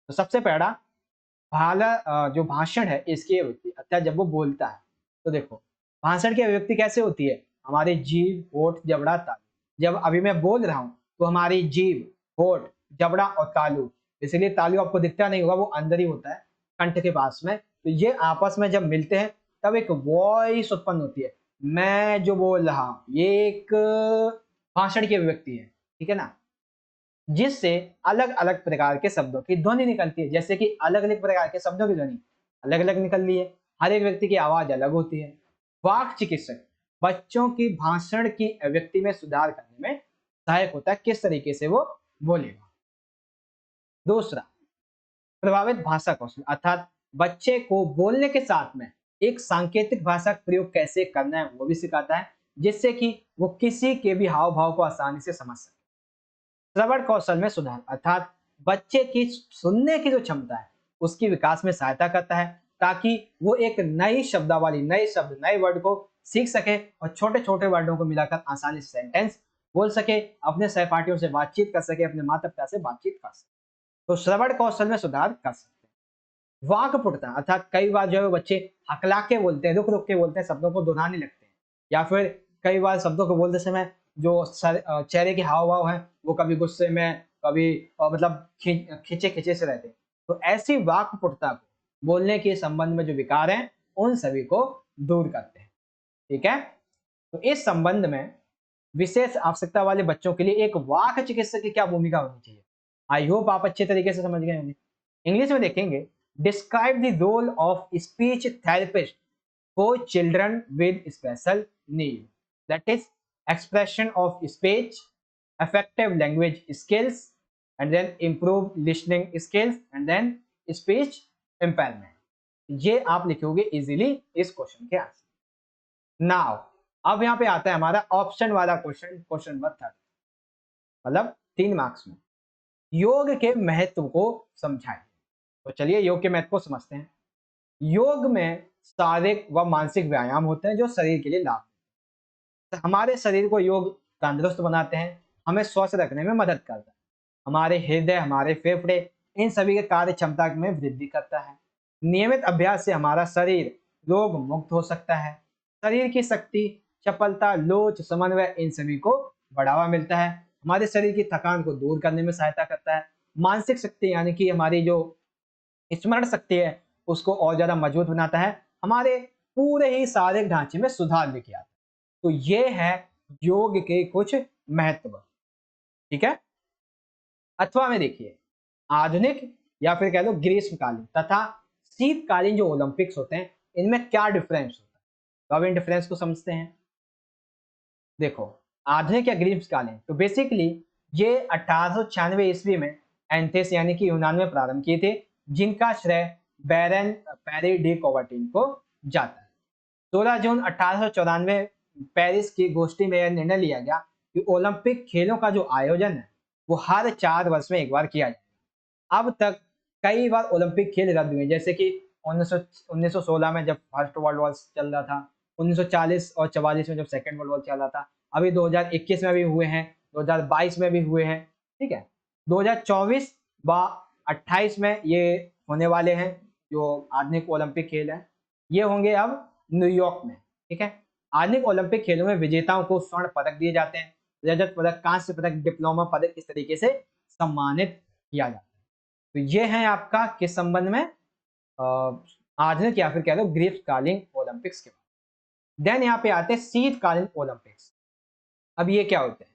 Speaker 1: तो सबसे पहला जो भाषण है इसकी अभिव्यक्ति, अर्थात जब वो बोलता है तो देखो भाषण की अभिव्यक्ति कैसे होती है, हमारी जीभ, होठ, जबड़ा, तालू। जब अभी मैं बोल रहा हूं तो हमारी जीभ, होठ, जबड़ा और तालू, इसलिए तालू आपको दिखता नहीं होगा, वो अंदर ही होता है कंठ के पास में। तो ये आपस में जब मिलते हैं तब एक वॉइस उत्पन्न होती है। मैं जो बोल रहा हूं ये एक भाषण की अभिव्यक्ति है, ठीक है ना, जिससे अलग अलग प्रकार के शब्दों की ध्वनि निकलती है। जैसे कि अलग अलग प्रकार के शब्दों की ध्वनि अलग अलग निकल रही है, हर एक व्यक्ति की आवाज अलग होती है। वाक चिकित्सक बच्चों की भाषण की अभिव्यक्ति में सुधार करने में सहायक होता है, किस तरीके से वो बोलेगा। दूसरा, प्रभावित भाषा कौशल, अर्थात बच्चे को बोलने के साथ में एक सांकेतिक भाषा का प्रयोग कैसे करना है वो भी सिखाता है, जिससे कि वो किसी के भी हाव भाव को आसानी से समझ सके। श्रवण कौशल में सुधार, अर्थात बच्चे की सुनने की जो क्षमता है उसकी विकास में सहायता करता है, ताकि वो एक नई शब्दावली, नए शब्द, नए वर्ड को सीख सके और छोटे छोटे वर्डों को मिलाकर आसानी से सेंटेंस बोल सके, अपने सहपाठियों से बातचीत कर सके, अपने माता पिता से बातचीत कर सके। तो श्रवण कौशल में सुधार कर सकते हैं। वाक्पटुता, अर्थात कई बार जो है बच्चे हकला के बोलते हैं, रुक रुक के बोलते हैं, शब्दों को दोहराने लगते हैं, या फिर कई बार शब्दों को बोलते समय जो चेहरे के हाव भाव हैं वो कभी गुस्से में, कभी मतलब खींचे खींचे से रहते हैं। तो ऐसी वाक्पटुता को, बोलने के संबंध में जो विकार हैं उन सभी को दूर करते हैं। ठीक है, तो इस संबंध में विशेष आवश्यकता वाले बच्चों के लिए एक वाक चिकित्सक की क्या भूमिका होनी चाहिए। आई होप आप अच्छे तरीके से समझ गए होंगे। इंग्लिश में देखेंगे, describe the role of speech therapist for children with special need, that is expression of speech, effective language skills, and then improve listening skills, and then speech impairment। ये आप लिखोगे इजीली इस क्वेश्चन के answer. Now अब यहाँ पे आता है हमारा ऑप्शन वाला क्वेश्चन, क्वेश्चन नंबर 30, मतलब 3 मार्क्स में। योग के महत्व को समझाएं। तो चलिए योग के महत्व को समझते हैं। योग में शारीरिक व मानसिक व्यायाम होते हैं जो शरीर के लिए लाभ, तो हमारे शरीर को योग तंदुरुस्त बनाते हैं, हमें स्वस्थ रखने में मदद करता है, हमारे हृदय, हमारे फेफड़े, इन सभी के कार्य क्षमता में वृद्धि करता है। नियमित अभ्यास से हमारा शरीर रोग मुक्त हो सकता है। शरीर की शक्ति, चपलता, लोच, समन्वय, इन सभी को बढ़ावा मिलता है। हमारे शरीर की थकान को दूर करने में सहायता करता है। मानसिक शक्ति यानी कि हमारी जो स्मरण शक्ति है उसको और ज्यादा मजबूत बनाता है। हमारे पूरे ही शारीरिक ढांचे में सुधार लेके आता है। तो ये है योग के कुछ महत्व, ठीक है। अथवा में देखिए, आधुनिक या फिर कह लो ग्रीष्मकालीन तथा शीतकालीन जो ओलंपिक्स होते हैं इनमें क्या डिफरेंस होता है, तो अब इन डिफरेंस को समझते हैं। देखो, आधुनिक या ग्रीष्मकालीन, तो बेसिकली ये 1896 ईस्वी में एंथेस यानी कि यूनान में प्रारंभ किए थे, जिनका श्रेय बैरन पेरी डी कोवर्टिन को जाता है। 16 जून 1894 पेरिस की गोष्ठी में यह निर्णय लिया गया कि ओलंपिक खेलों का जो आयोजन है वो हर 4 वर्ष में एक बार किया जाएगा। अब तक कई बार ओलंपिक खेल रद्द हुए, जैसे कि 1916 में जब फर्स्ट वर्ल्ड वॉर चल रहा था, 1940 और 44 में जब सेकेंड वर्ल्ड वॉर चल रहा था, अभी 2021 में भी हुए हैं, 2022 में भी हुए हैं, ठीक है। 2024 व 28 में ये होने वाले हैं जो आधुनिक ओलंपिक खेल है, ये होंगे अब न्यूयॉर्क में, ठीक है। आधुनिक ओलंपिक खेलों में विजेताओं को स्वर्ण पदक दिए जाते हैं, रजत पदक, कांस्य पदक, डिप्लोमा पदक, इस तरीके से सम्मानित किया जाता है। तो ये है आपका किस संबंध में, आधुनिक या फिर कह लो ग्रीष्मकालीन ओलंपिक्स के बाद। देन यहाँ पे आते हैं शीतकालीन ओलंपिक्स। अब ये क्या होते हैं,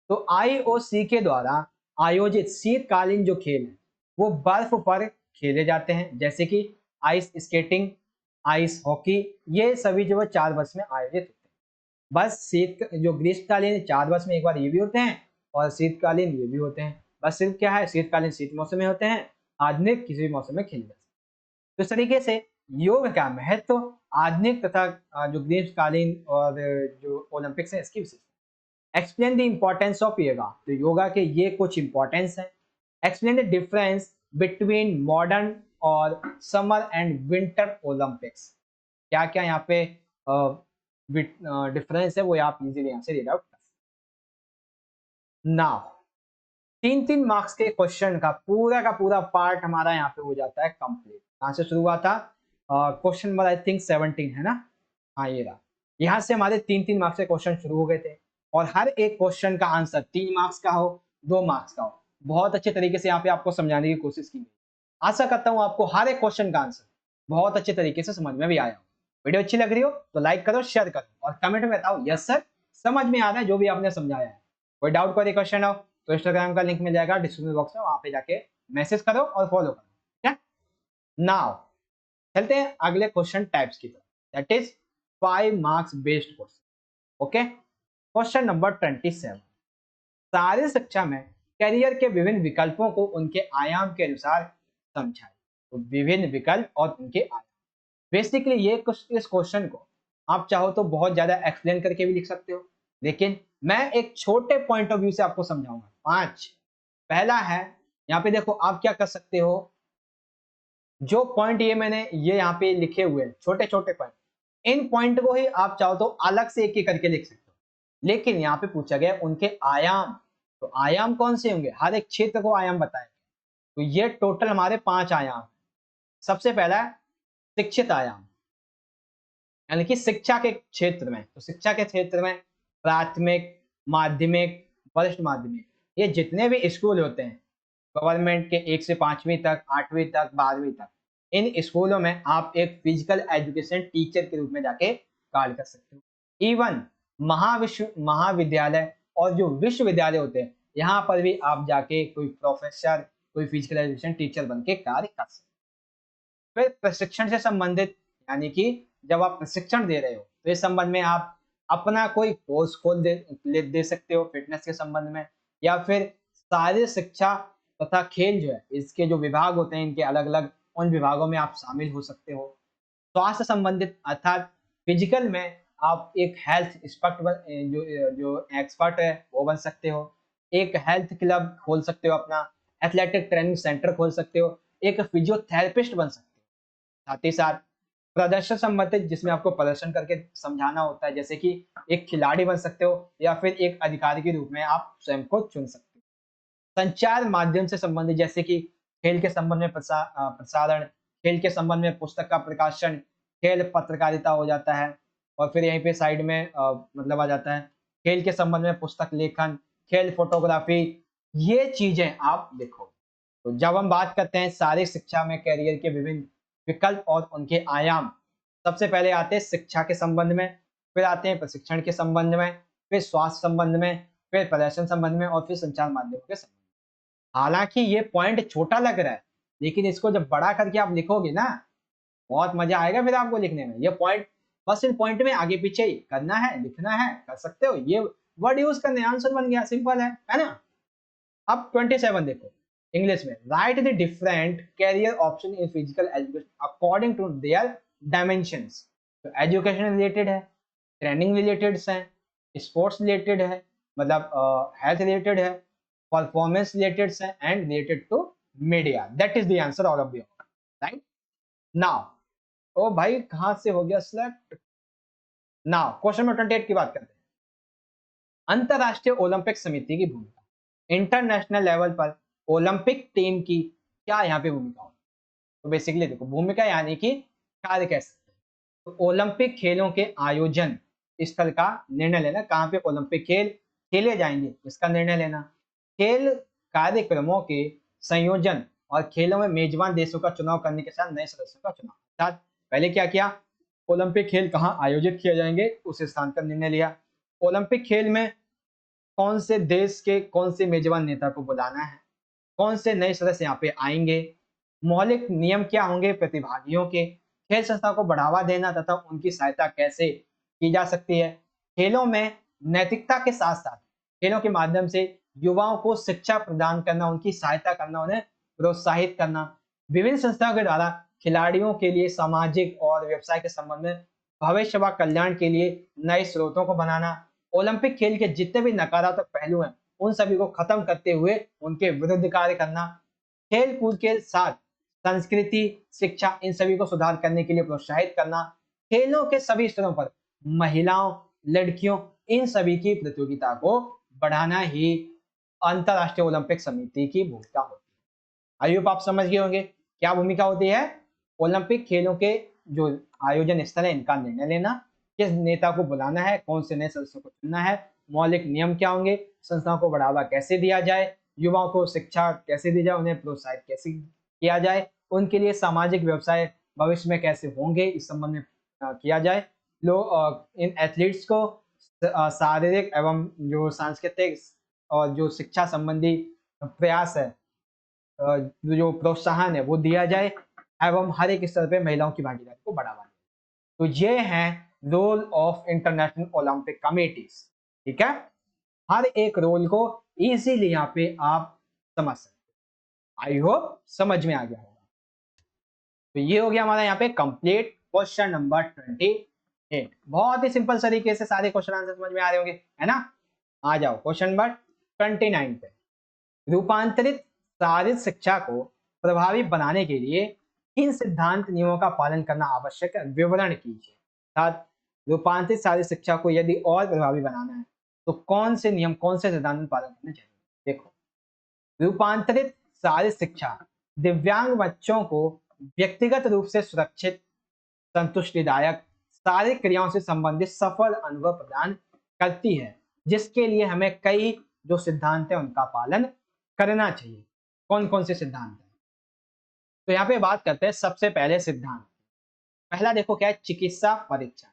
Speaker 1: तो आईओसी के द्वारा आयोजित शीतकालीन जो खेल है वो बर्फ पर खेले जाते हैं, जैसे कि आइस स्केटिंग, आइस हॉकी, ये सभी जो है 4 वर्ष में आयोजित होते हैं। बस शीत जो ग्रीष्मकालीन 4 वर्ष में एक बार ये भी होते हैं और शीतकालीन ये भी होते हैं। बस सिर्फ क्या है, शीतकालीन शीत मौसम में होते हैं, आधुनिक किसी भी मौसम में खेले जाते हैं। तो इस तरीके से योग का महत्व, आधुनिक तथा जो ग्रीष्मकालीन और जो ओलंपिक्स है इसकी विशेषता। Explain the importance of yoga, तो योगा के ये कुछ इंपॉर्टेंस है। Explain the difference between modern और समर एंड विंटर ओलंपिक्स, क्या क्या यहाँ पे डिफरेंस है वो आप इजीली यहाँ से रीड आउट कर सकते। नाउ 3-3 मार्क्स के क्वेश्चन का पूरा पार्ट हमारा यहाँ पे हो जाता है कंप्लीट। कहाँ से शुरू हुआ था, क्वेश्चन नंबर आई थिंक 17 है ना, हाँ ये रहा। यहाँ से हमारे 3-3 मार्क्स के क्वेश्चन शुरू हो गए थे और हर एक क्वेश्चन का आंसर 3 मार्क्स का हो, 2 मार्क्स का हो, बहुत अच्छे तरीके से यहाँ पे आपको समझाने की कोशिश की गई। आशा करता हूँ आपको हर एक क्वेश्चन का आंसर बहुत अच्छे तरीके से समझ में भी आया हो। वीडियो अच्छी लग रही हो तो लाइक करो, शेयर करो और कमेंट में बताओ यस सर समझ में आ रहा है जो भी आपने समझाया है। कोई डाउट, कोई क्वेश्चन हो तो इंस्टाग्राम का लिंक मिल जाएगा डिस्क्रिप्शन बॉक्स में, वहां पे जाके मैसेज करो और फॉलो करो, ठीक है। नाउ चलते हैं अगले क्वेश्चन टाइप्स की तरफ, that is 5 marks based question. Okay, question number 27, शारीरिक शिक्षा में करियर के विभिन्न विकल्पों को उनके आयाम के अनुसार समझाएं। तो विभिन्न विकल्प और उनके आयाम, बेसिकली ये इस क्वेश्चन को आप चाहो तो बहुत ज्यादा एक्सप्लेन करके भी लिख सकते हो, लेकिन मैं एक छोटे पॉइंट ऑफ व्यू से आपको समझाऊंगा। 5, पहला है यहाँ पे देखो आप क्या कर सकते हो, जो पॉइंट ये मैंने ये यहाँ पे लिखे हुए हैं छोटे छोटे पॉइंट, इन पॉइंट को ही आप चाहो तो अलग से एक एक करके लिख सकते हो, लेकिन यहाँ पे पूछा गया उनके आयाम, तो आयाम कौन से होंगे, हर एक क्षेत्र को आयाम बताएंगे। तो ये टोटल हमारे 5 आयाम। सबसे पहला है शिक्षित आयाम, यानी कि शिक्षा के क्षेत्र में, तो शिक्षा के क्षेत्र में प्राथमिक, माध्यमिक, वरिष्ठ माध्यमिक, ये जितने भी स्कूल होते हैं गवर्नमेंट के 1 से 5वीं तक, 8वीं तक, 12वीं तक, इन स्कूलों में आप एक फिजिकल एजुकेशन टीचर के रूप में जाके कार्य कर सकते हो। इवन महाविद्यालय और जो विश्वविद्यालय होते हैं, यहाँ पर भी आप जाके कोई प्रोफेसर, कोई फिजिकल एजुकेशन टीचर बन के कार्य कर सकते हैं। फिर प्रशिक्षण से संबंधित, यानी कि जब आप प्रशिक्षण दे रहे हो तो इस संबंध में आप अपना कोई कोर्स खोल दे सकते हो फिटनेस के संबंध में, या फिर शारीरिक शिक्षा तथा खेल जो है, इसके जो विभाग होते हैं इनके अलग अलग, उन विभागों में आप शामिल हो सकते हो। स्वास्थ्य संबंधित अर्थात फिजिकल में आप एक हेल्थ एक्सपर्ट जो एक्सपर्ट है वो बन सकते हो। एक हेल्थ क्लब खोल सकते हो अपना, एथलेटिक ट्रेनिंग सेंटर खोल सकते हो, एक फिजियोथेरेपिस्ट बन सकते हो। साथ ही साथ प्रदर्शन संबंधित, जिसमें आपको प्रदर्शन करके समझाना होता है, जैसे कि एक खिलाड़ी बन सकते हो या फिर एक अधिकारी के रूप में आप स्वयं को चुन सकते हो। संचार माध्यम से संबंधित, जैसे कि खेल के संबंध में प्रसारण, खेल के संबंध में पुस्तक का प्रकाशन, खेल पत्रकारिता हो जाता है। और फिर यहीं पे साइड में मतलब आ जाता है खेल के संबंध में पुस्तक लेखन, खेल फोटोग्राफी, ये चीजें आप लिखो। तो जब हम बात करते हैं शारीरिक शिक्षा में कैरियर के विभिन्न विकल्प और उनके आयाम, सबसे पहले आते हैं शिक्षा के संबंध में, फिर आते हैं प्रशिक्षण के संबंध में, फिर स्वास्थ्य संबंध में, फिर प्रदर्शन संबंध में, और फिर संचार माध्यमों के संबंध में। हालांकि ये पॉइंट छोटा लग रहा है, लेकिन इसको जब बड़ा करके आप लिखोगे ना, बहुत मजा आएगा फिर आपको लिखने में। ये पॉइंट, बस इन पॉइंट में आगे पीछे ही करना है, लिखना है, कर सकते हो। ये वर्ड यूज करने, आंसर बन गया, सिंपल है ना। अब 27 देखो, इंग्लिश में, write the different career option in physical education according to their dimensions. तो एजुकेशन रिलेटेड है, ट्रेनिंग रिलेटेड है, स्पोर्ट्स रिलेटेड है, मतलब हेल्थ रिलेटेड है, परफॉर्मेंस रिलेटेड है, and related to media. That is the answer all of the, right now. ओ भाई कहां से हो गया सिलेक्ट। नाउ क्वेश्चन नंबर 28 की बात करते हैं। अंतरराष्ट्रीय ओलंपिक समिति की भूमिका, इंटरनेशनल लेवल पर ओलंपिक टीम की क्या यहाँ पे भूमिका होती है। तो बेसिकली देखो, भूमिका यानी कि कार्य कह सकते हैं। तो ओलंपिक खेलों के आयोजन स्थल का निर्णय लेना, कहाँ पे ओलंपिक खेल खेले जाएंगे इसका निर्णय लेना, खेल कार्यक्रमों के संयोजन और खेलों में मेजबान देशों का चुनाव करने के साथ नए सदस्यों का चुनाव। अर्थात पहले क्या किया, ओलंपिक खेल कहाँ आयोजित किए जाएंगे उस स्थान का निर्णय लिया, ओलंपिक खेल में कौन से देश के कौन से मेजबान नेता को बुलाना है, कौन से नए सदस्य यहाँ पे आएंगे, मौलिक नियम क्या होंगे प्रतिभागियों के, खेल संस्था को बढ़ावा देना तथा उनकी सहायता कैसे की जा सकती है, खेलों में नैतिकता के साथ साथ खेलों के माध्यम से युवाओं को शिक्षा प्रदान करना, उनकी सहायता करना, उन्हें प्रोत्साहित करना, विभिन्न संस्थाओं के द्वारा खिलाड़ियों के लिए सामाजिक और व्यवसाय के संबंध में भविष्य व कल्याण के लिए नए स्रोतों को बनाना, ओलंपिक खेल के जितने भी नकारात्मक पहलू हैं उन सभी को खत्म करते हुए उनके विरुद्ध कार्य करना, खेल कूद के साथ संस्कृति, शिक्षा, इन सभी को सुधार करने के लिए प्रोत्साहित करना, खेलों के सभी स्तरों पर महिलाओं, लड़कियों, इन सभी की प्रतियोगिता को बढ़ाना ही अंतरराष्ट्रीय ओलंपिक समिति की भूमिका होती है। आई होप आप समझ गए होंगे क्या भूमिका होती है। ओलंपिक खेलों के जो आयोजन स्थल है इनका निर्णय लेना, किस नेता को बुलाना है, कौन से नए सदस्यों को चुनना है, मौलिक नियम क्या होंगे, संस्थाओं को बढ़ावा कैसे दिया जाए, युवाओं को शिक्षा कैसे दी जाए, उन्हें प्रोत्साहित कैसे किया जाए, उनके लिए सामाजिक व्यवसाय भविष्य में कैसे होंगे इस संबंध में किया जाए, लोग इन एथलीट्स को शारीरिक एवं जो सांस्कृतिक और जो शिक्षा संबंधी प्रयास है, जो प्रोत्साहन है वो दिया जाए, एवं हर एक स्तर पे महिलाओं की भागीदारी को बढ़ावा दें। तो ये है role of international Olympic committees. ठीक है, हर एक रोल को इजीली यहाँ पे आप समझ सकते। आई होप समझ में आ गया होगा। तो ये हो गया हमारा यहाँ पे कंप्लीट क्वेश्चन नंबर 28। बहुत ही सिंपल तरीके से सारे क्वेश्चन आंसर समझ में आ रहे होंगे, है ना। आ जाओ क्वेश्चन नंबर 29 पे। रूपांतरित शारीरिक शिक्षा को प्रभावी बनाने के लिए किन सिद्धांत नियमों का पालन करना आवश्यक है, विवरण कीजिए। अर्थात रूपांतरित शारीरिक शिक्षा को यदि और प्रभावी बनाना है तो कौन से नियम, कौन से सिद्धांत पालन करने चाहिए। देखो, रूपांतरित शारीरिक शिक्षा दिव्यांग बच्चों को व्यक्तिगत रूप से सुरक्षित, संतुष्टिदायक शारीरिक क्रियाओं से संबंधित सफल अनुभव प्रदान करती है, जिसके लिए हमें कई जो सिद्धांत है उनका पालन करना चाहिए। कौन कौन से सिद्धांत हैं, तो यहाँ पे बात करते हैं सबसे पहले सिद्धांत। पहला देखो क्या है, चिकित्सा परीक्षण।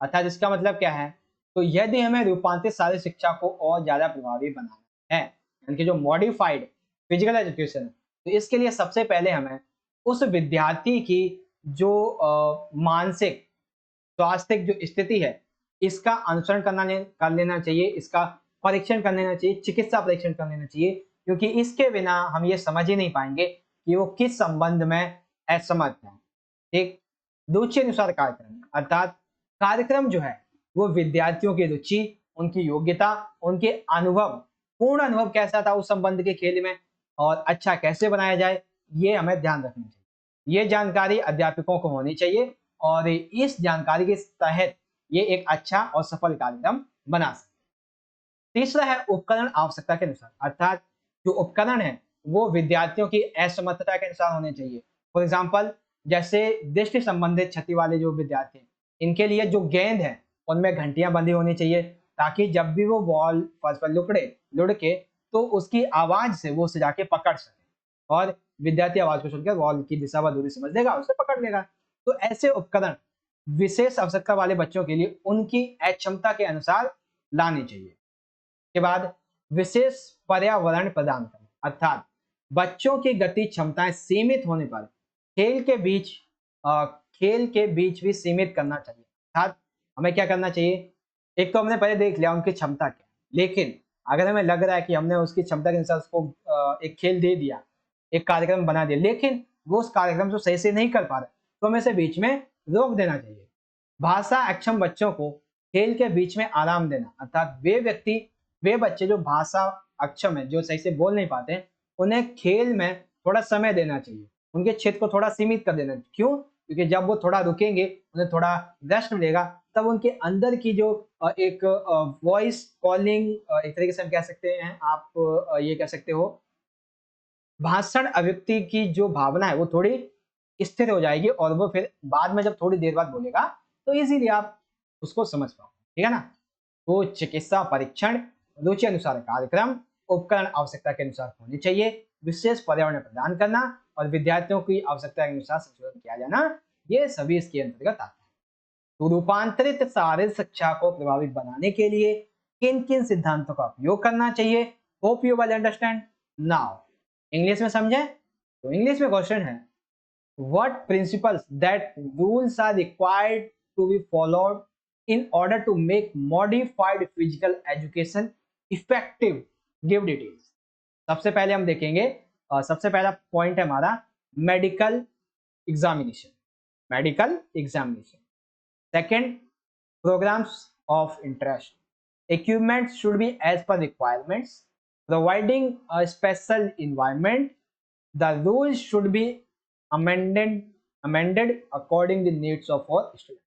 Speaker 1: अर्थात इसका मतलब क्या है, तो यदि हमें रूपांतरित शारीरिक शिक्षा को और ज्यादा प्रभावी बनाना है, यानी कि जो मॉडिफाइड फिजिकल एजुकेशन है, तो इसके लिए सबसे पहले हमें उस विद्यार्थी की जो मानसिक स्वास्थ्य जो स्थिति है, इसका अनुसरण कर लेना चाहिए, इसका परीक्षण कर लेना चाहिए, चिकित्सा परीक्षण कर लेना चाहिए, क्योंकि इसके बिना हम ये समझ ही नहीं पाएंगे कि वो किस संबंध में असमर्थ है। ठीक, रुचि अनुसार कार्यक्रम, अर्थात कार्यक्रम जो है वो विद्यार्थियों की रुचि, उनकी योग्यता, उनके अनुभव, पूर्ण अनुभव कैसा था उस संबंध के खेल में और अच्छा कैसे बनाया जाए, ये हमें ध्यान रखना चाहिए। ये जानकारी अध्यापकों को होनी चाहिए और इस जानकारी के तहत ये एक अच्छा और सफल कार्यक्रम बना सकते। तीसरा है उपकरण आवश्यकता के अनुसार, अर्थात जो उपकरण है वो विद्यार्थियों की असमर्थता के अनुसार होने चाहिए। फॉर एग्जाम्पल, जैसे दृष्टि संबंधित क्षति वाले जो विद्यार्थी हैं, इनके लिए जो गेंद है उनमें घंटियां बंधी होनी चाहिए, ताकि जब भी वो बॉल फर्श पर लुढ़के तो उसकी आवाज से वो उसे जाके पकड़ सके और विद्यार्थी आवाज को सुनकर बॉल की दिशा व दूरी समझ लेगा, उसे पकड़ लेगा। तो ऐसे उपकरण विशेष आवश्यकता वाले बच्चों के लिए उनकी अक्षमता के अनुसार लाने चाहिए। के बाद विशेष पर्यावरण प्रदान करना, अर्थात बच्चों की गति क्षमताएं सीमित होने पर खेल के बीच खेल के बीच भी सीमित करना चाहिए। अर्थात हमें क्या करना चाहिए, एक तो हमने पहले देख लिया उनकी क्षमता क्या, लेकिन अगर हमें लग रहा है कि हमने उसकी क्षमता के अनुसार उसको एक खेल दे दिया, एक कार्यक्रम बना दिया, लेकिन वो उस कार्यक्रम को सही से नहीं कर पा रहे, तो हमें इसे बीच में रोक देना चाहिए। भाषा अक्षम बच्चों को खेल के बीच में आराम देना, अर्थात वे बच्चे जो भाषा अक्षम है, जो सही से बोल नहीं पाते हैं, उन्हें खेल में थोड़ा समय देना चाहिए, उनके क्षेत्र को थोड़ा सीमित कर देना चाहिए। क्यों? क्योंकि जब वो थोड़ा रुकेंगे, उन्हें थोड़ा रेस्ट मिलेगा, तब उनके अंदर की जो एक वॉइस कॉलिंग, एक तरीके से हम कह सकते हैं, आप ये कह सकते हो, भाषण अभिव्यक्ति की जो भावना है वो थोड़ी स्थिर हो जाएगी और वो फिर बाद में जब थोड़ी देर बाद बोलेगा तो इजीली आप उसको समझ पाओ। ठीक है ना? तो चिकित्सा परीक्षण, रुचि अनुसार कार्यक्रम, उपकरण आवश्यकता के अनुसार होने चाहिए, विशेष पर्यावरण प्रदान करना और विद्यार्थियों की आवश्यकता के अनुसार संशोधन किया जाना, ये सभी इसके अंतर्गत आते हैं। तो रूपांतरित शारीरिक शिक्षा को प्रभावित बनाने के लिए किन किन सिद्धांतों का उपयोग करना चाहिए? Hope you will understand now. English में समझे? तो इंग्लिश में क्वेश्चन है, what principles that rules are required to be followed in order to make modified physical education effective? Give details. सबसे पहले हम देखेंगे, सबसे पहला पॉइंट है हमारा medical examination. Medical examination. Second, programs of interest. Equipment should be as per requirements, providing a special environment. The rules should be amended according the needs of our student.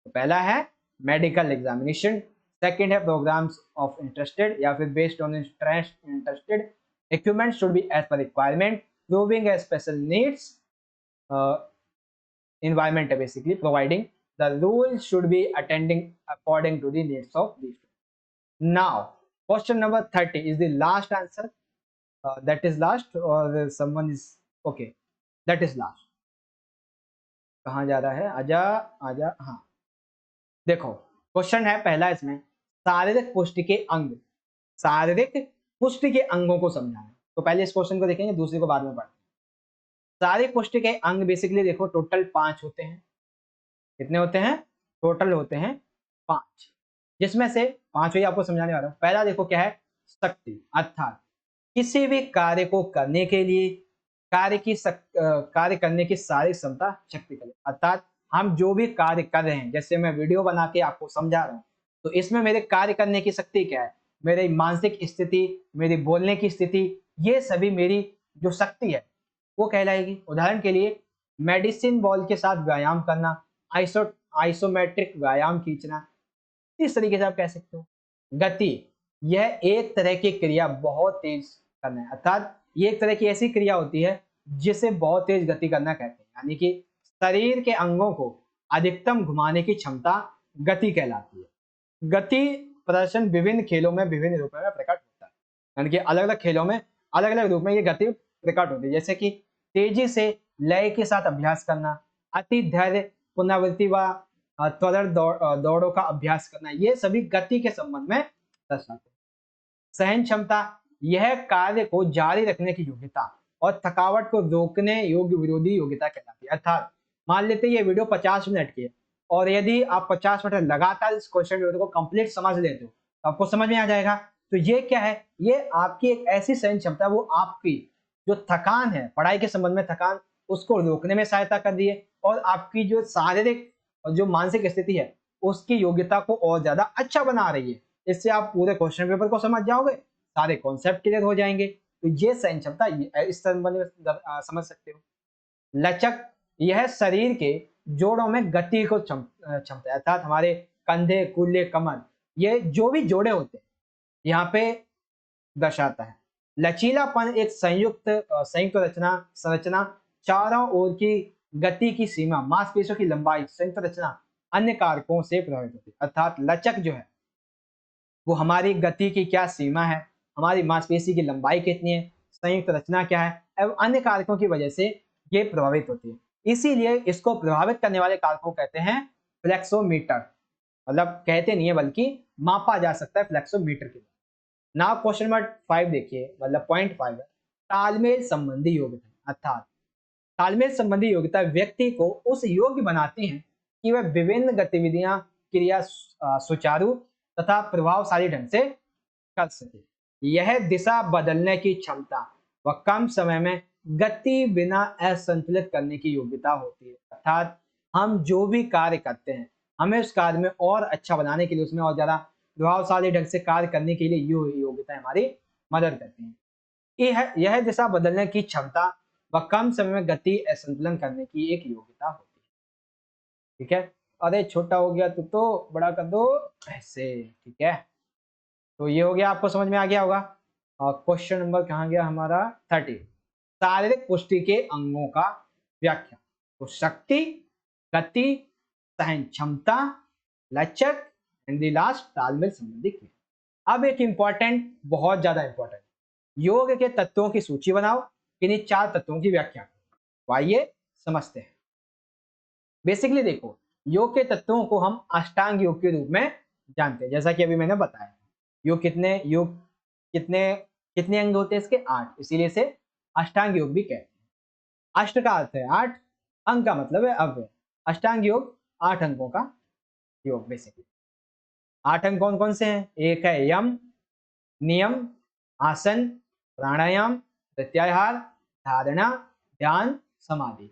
Speaker 1: तो पहला है मेडिकल एग्जामिनेशन, सेकंड है programmes of interested या फिर based on interested, equipment should be as per requirement, proving a special needs environment है basically, providing the rules should be attending according to the needs of the student. Now question number 30 is the last answer. That is last or someone is okay, that is last. कहाँ जा रहा है? आजा आजा। हाँ देखो, question है पहला इसमें, शारीरिक पुष्टि के अंग, शारीरिक पुष्टि के अंगों को समझाना। तो पहले इस क्वेश्चन को देखेंगे, दूसरे को बाद में पढ़ते हैं। शारीरिक पुष्टि के अंग बेसिकली देखो टोटल 5 होते हैं। कितने होते हैं? टोटल होते हैं 5, जिसमें से 5 ही आपको समझाने वाला हूं। पहला देखो क्या है, शक्ति, अर्थात किसी भी कार्य को करने के लिए कार्य करने की शारीरिक क्षमता शक्ति करे, अर्थात हम जो भी कार्य कर रहे हैं, जैसे मैं वीडियो बना के आपको समझा रहा हूँ, तो इसमें मेरे कार्य करने की शक्ति क्या है, मेरी मानसिक स्थिति, मेरी बोलने की स्थिति, ये सभी मेरी जो शक्ति है वो कहलाएगी। उदाहरण के लिए मेडिसिन बॉल के साथ व्यायाम करना, आइसोमेट्रिक व्यायाम खींचना, इस तरीके से आप कह सकते हो। गति, यह एक तरह की क्रिया बहुत तेज करना है, अर्थात ये एक तरह की ऐसी क्रिया होती है जिसे बहुत तेज गति करना कहते हैं, यानी कि शरीर के अंगों को अधिकतम घुमाने की क्षमता गति कहलाती है। गति प्रदर्शन विभिन्न खेलों में विभिन्न रूपों में प्रकट होता है, यानी कि अलग अलग खेलों में अलग अलग रूप में ये गति प्रकट होती है, जैसे कि तेजी से लय के साथ अभ्यास करना, अति धैर्य, पुनरावृत्ति व त्वरण दौड़ों का अभ्यास करना, ये सभी गति के संबंध में दर्शाते हैं। सहन क्षमता, यह कार्य को जारी रखने की योग्यता और थकावट को रोकने योग्य विरोधी योग्यता कहलाती है। अर्थात मान लेते हैं ये वीडियो 50 मिनट की है और यदि आप 50 मिनट लगातार इस क्वेश्चन वीडियो को कंप्लीट समझ लेते हो तो आपको समझ में आ जाएगा। तो ये क्या है, ये आपकी एक ऐसी सहन क्षमता, वो आपकी जो थकान है, पढ़ाई के संबंध में थकान, उसको रोकने में सहायता कर रही है और आपकी जो शारीरिक और जो मानसिक स्थिति है उसकी योग्यता को और ज्यादा अच्छा बना रही है। इससे आप पूरे क्वेश्चन पेपर को समझ जाओगे, सारे कॉन्सेप्ट क्लियर हो जाएंगे। तो ये सहन क्षमता इस संबंध में समझ सकते हो। लचक, यह शरीर के जोड़ों में गति को क्षमता, अर्थात हमारे कंधे, कूल्हे, कमर, ये जो भी जोड़े होते हैं यहाँ पे दर्शाता है। लचीलापन एक संयुक्त रचना संरचना, चारों ओर की गति की सीमा, मांसपेशियों की लंबाई, संयुक्त रचना अन्य कारकों से प्रभावित होती है। अर्थात लचक जो है वो हमारी गति की क्या सीमा है, हमारी मांसपेशी की लंबाई कितनी है, संयुक्त रचना क्या है एवं अन्य कारकों की वजह से ये प्रभावित होती है। इसीलिए इसको प्रभावित करने वाले कारकों कहते हैं फ्लेक्सोमीटर। मतलब कहते नहीं है बल्कि मापा जा सकता है फ्लेक्सोमीटर के। नाउ क्वेश्चन नंबर 5 देखिए, मतलब पॉइंट 5 है तालमेल संबंधी योग्यता। अर्थात तालमेल संबंधी योग्यता व्यक्ति को उस योग्य बनाती है कि वह विभिन्न गतिविधियां क्रिया सुचारू तथा प्रभावशाली ढंग से कर सके। यह दिशा बदलने की क्षमता व कम समय में गति बिना असंतुलित करने की योग्यता होती है। अर्थात हम जो भी कार्य करते हैं हमें उस कार्य में और अच्छा बनाने के लिए, उसमें और ज्यादा प्रभावशाली ढंग से कार्य करने के लिए योग्यता हमारी मदद करती है। यह दिशा बदलने की क्षमता व कम समय में गति असंतुलन करने की एक योग्यता होती है। ठीक है, अरे छोटा हो गया तो बड़ा कर दो ऐसे। ठीक है, तो ये हो गया, आपको समझ में आ गया होगा। क्वेश्चन नंबर कहाँ गया हमारा 30, शारीरिक पुष्टि के अंगों का व्याख्या। तो शक्ति, गति, सहन क्षमता, लचक एंड द लास्ट तालमेल संबंधी क्रिया। अब एक इंपॉर्टेंट, बहुत ज्यादा इंपॉर्टेंट, योग के तत्वों की सूची बनाओ, किन्हीं 4 तत्वों की व्याख्या करो। तो आइए समझते हैं। बेसिकली देखो, योग के तत्वों को हम अष्टांग योग के रूप में जानते हैं, जैसा कि अभी मैंने बताया। योग कितने कितने अंग होते हैं इसके? 8, इसीलिए से अष्टांग योग भी कहते हैं। अष्ट का अर्थ है 8, अंग का मतलब है अव्यय। अष्टांग योग 8 अंगों का योग बेसिकली। 8 अंग कौन कौन से हैं? एक है यम, नियम, आसन, प्राणायाम, प्रत्याहार, धारणा, ध्यान, समाधि।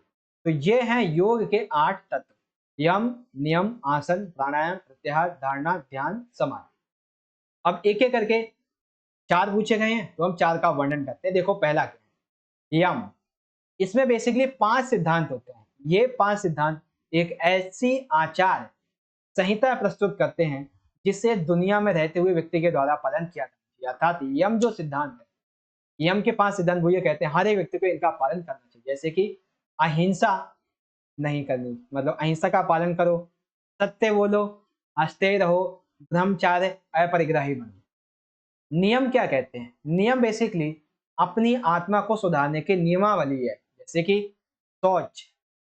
Speaker 1: तो ये हैं योग के 8 तत्व, यम, नियम, आसन, प्राणायाम, प्रत्याहार, धारणा, ध्यान, समाधि। अब एक एक करके 4 पूछे गए हैं तो हम 4 का वर्णन करते हैं। देखो पहला क्या है, यम। इसमें बेसिकली 5 सिद्धांत होते हैं। ये 5 सिद्धांत एक ऐसी आचार संहिता प्रस्तुत करते हैं जिसे दुनिया में रहते हुए व्यक्ति के द्वारा पालन किया जाना चाहिए। अर्थात यम जो सिद्धांत है, यम के 5 सिद्धांत वो ये कहते हैं हर एक व्यक्ति को इनका पालन करना चाहिए। जैसे कि अहिंसा नहीं करनी, मतलब अहिंसा का पालन करो, सत्य बोलो, हंसते रहो, ब्रह्मचार्य, अपरिग्राही बनो। नियम क्या कहते हैं? नियम बेसिकली अपनी आत्मा को सुधारने की नियमावली है, जैसे कि शौच,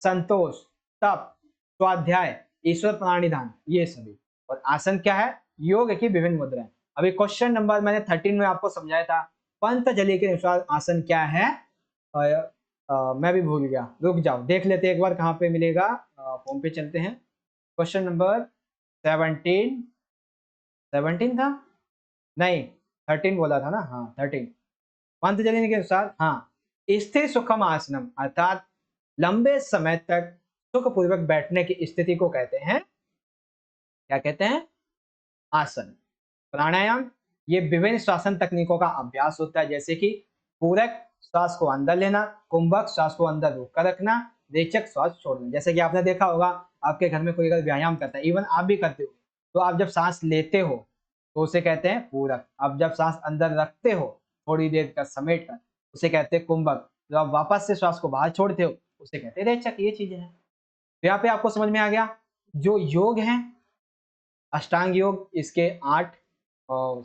Speaker 1: संतोष, तप, स्वाध्याय, ईश्वर प्राणिधान, ये सभी। और आसन क्या है? योग की विभिन्न मुद्राएं। अभी क्वेश्चन नंबर मैंने 13 में आपको समझाया था, पंतजलि के अनुसार आसन क्या है? मैं भी भूल गया, रुक जाओ देख लेते एक बार कहाँ पे मिलेगा। फॉर्म पे चलते हैं। क्वेश्चन नंबर 17 17 था, नहीं 13 बोला था ना, हाँ 13। पंतजलि के अनुसार, हाँ, स्थिर सुखम आसनम, अर्थात लंबे समय तक सुखपूर्वक बैठने की स्थिति को कहते हैं, क्या कहते हैं? आसन। प्राणायाम, ये विभिन्न श्वासन तकनीकों का अभ्यास होता है, जैसे कि पूरक श्वास को अंदर लेना, कुंभक श्वास को अंदर रोक कर रखना, रेचक श्वास छोड़ना। जैसे कि आपने देखा होगा आपके घर में कोई अगर व्यायाम करता है, इवन आप भी करते हो, तो आप जब सांस लेते हो तो उसे कहते हैं पूरक। अब जब सांस अंदर रखते हो थोड़ी देर का समेट कर, उसे कहते हैं कुंभक। जब आप वापस से श्वास को बाहर छोड़ते हो उसे कहते हैं रेचक। ये चीजें हैं। तो यहाँ पे आपको समझ में आ गया जो योग है, अष्टांग योग, इसके 8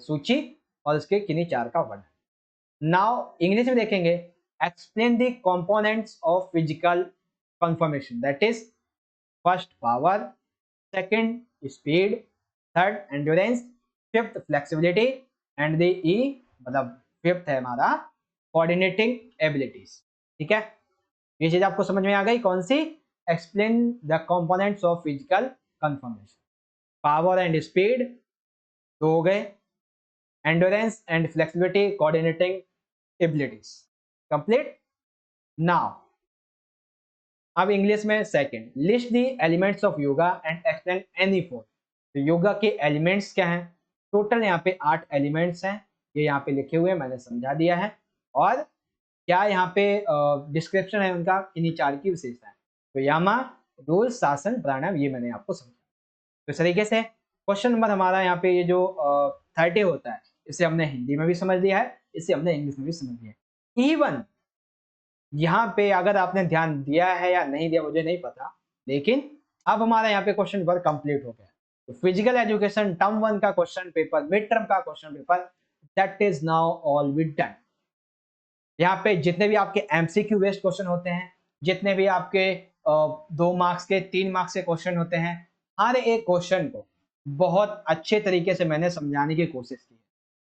Speaker 1: सूची और इसके किन्हीं 4 का वर्णन। नाउ इंग्लिश में देखेंगे, explain the components of physical confirmation, that is first power, second speed, third endurance, fifth flexibility and the ई मतलब फिफ्थ है हमारा कोऑर्डिनेटिंग एबिलिटीज। ठीक है, ये चीज आपको समझ में आ गई कौन सी? Explain the components of physical confirmation. Power and speed तो हो गए, endurance and flexibility, coordinating abilities, complete. Now अब इंग्लिश में second, list the elements of yoga and explain any four. तो योगा के एलिमेंट्स क्या हैं? टोटल यहाँ पे 8 एलिमेंट्स हैं, ये यहाँ पे लिखे हुए मैंने समझा दिया है। और क्या यहाँ पे डिस्क्रिप्शन है उनका, किन्हीं 4 की विशेषता है। तो यामा, रूल, शासन, प्राणायाम, ये मैंने आपको समझा। तो इस तरीके से क्वेश्चन नंबर हमारा यहाँ पे ये जो 30 होता है, इसे हमने हिंदी में भी समझ लिया है, इसे हमने इंग्लिश में भी समझ लिया है। इवन यहाँ पे अगर आपने ध्यान दिया है या नहीं दिया मुझे नहीं पता, लेकिन अब हमारा यहाँ पे क्वेश्चन वर्क कंप्लीट हो गया। तो फिजिकल एजुकेशन टर्म 1 का क्वेश्चन पेपर, मिड टर्म का question paper, that is now all be done. यहाँ पे जितने भी आपके एमसीक्यू बेस्ड क्वेश्चन होते हैं, जितने भी आपके 2 मार्क्स के 3 मार्क्स के क्वेश्चन होते हैं, हर एक क्वेश्चन को बहुत अच्छे तरीके से मैंने समझाने की कोशिश की है।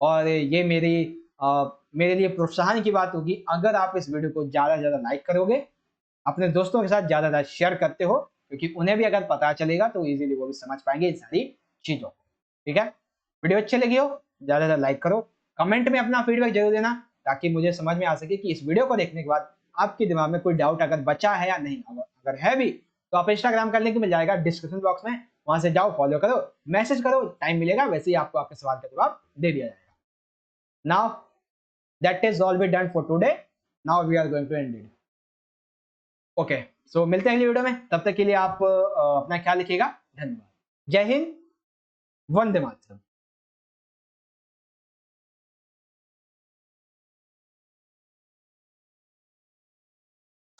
Speaker 1: और ये मेरे लिए प्रोत्साहन की बात होगी अगर आप इस वीडियो को ज़्यादा से ज़्यादा लाइक करोगे, अपने दोस्तों के साथ ज़्यादा ज़्यादा शेयर करते हो, क्योंकि उन्हें भी अगर पता चलेगा तो इजीली वो भी समझ पाएंगे इन सारी चीज़ों को। ठीक है, वीडियो अच्छी लगी हो ज़्यादा से ज़्यादा लाइक करो, कमेंट में अपना फीडबैक जरूर देना, ताकि मुझे समझ में आ सके कि इस वीडियो को देखने के बाद आपके दिमाग में कोई डाउट अगर बचा है या नहीं। अगर है भी तो आप इंस्टाग्राम का लिंक मिल जाएगा डिस्क्रिप्शन बॉक्स में, वहां से जाओ, फॉलो करो, मैसेज करो, टाइम मिलेगा वैसे ही आपको आपके सवाल का जवाब दे दिया जाएगा। Now that is all be done for today, now we are going to end it. Okay, so मिलते हैं अगली वीडियो में, तब तक के लिए आप अपना ख्याल रखिएगा। धन्यवाद। जय हिंद, वंदे मातरम।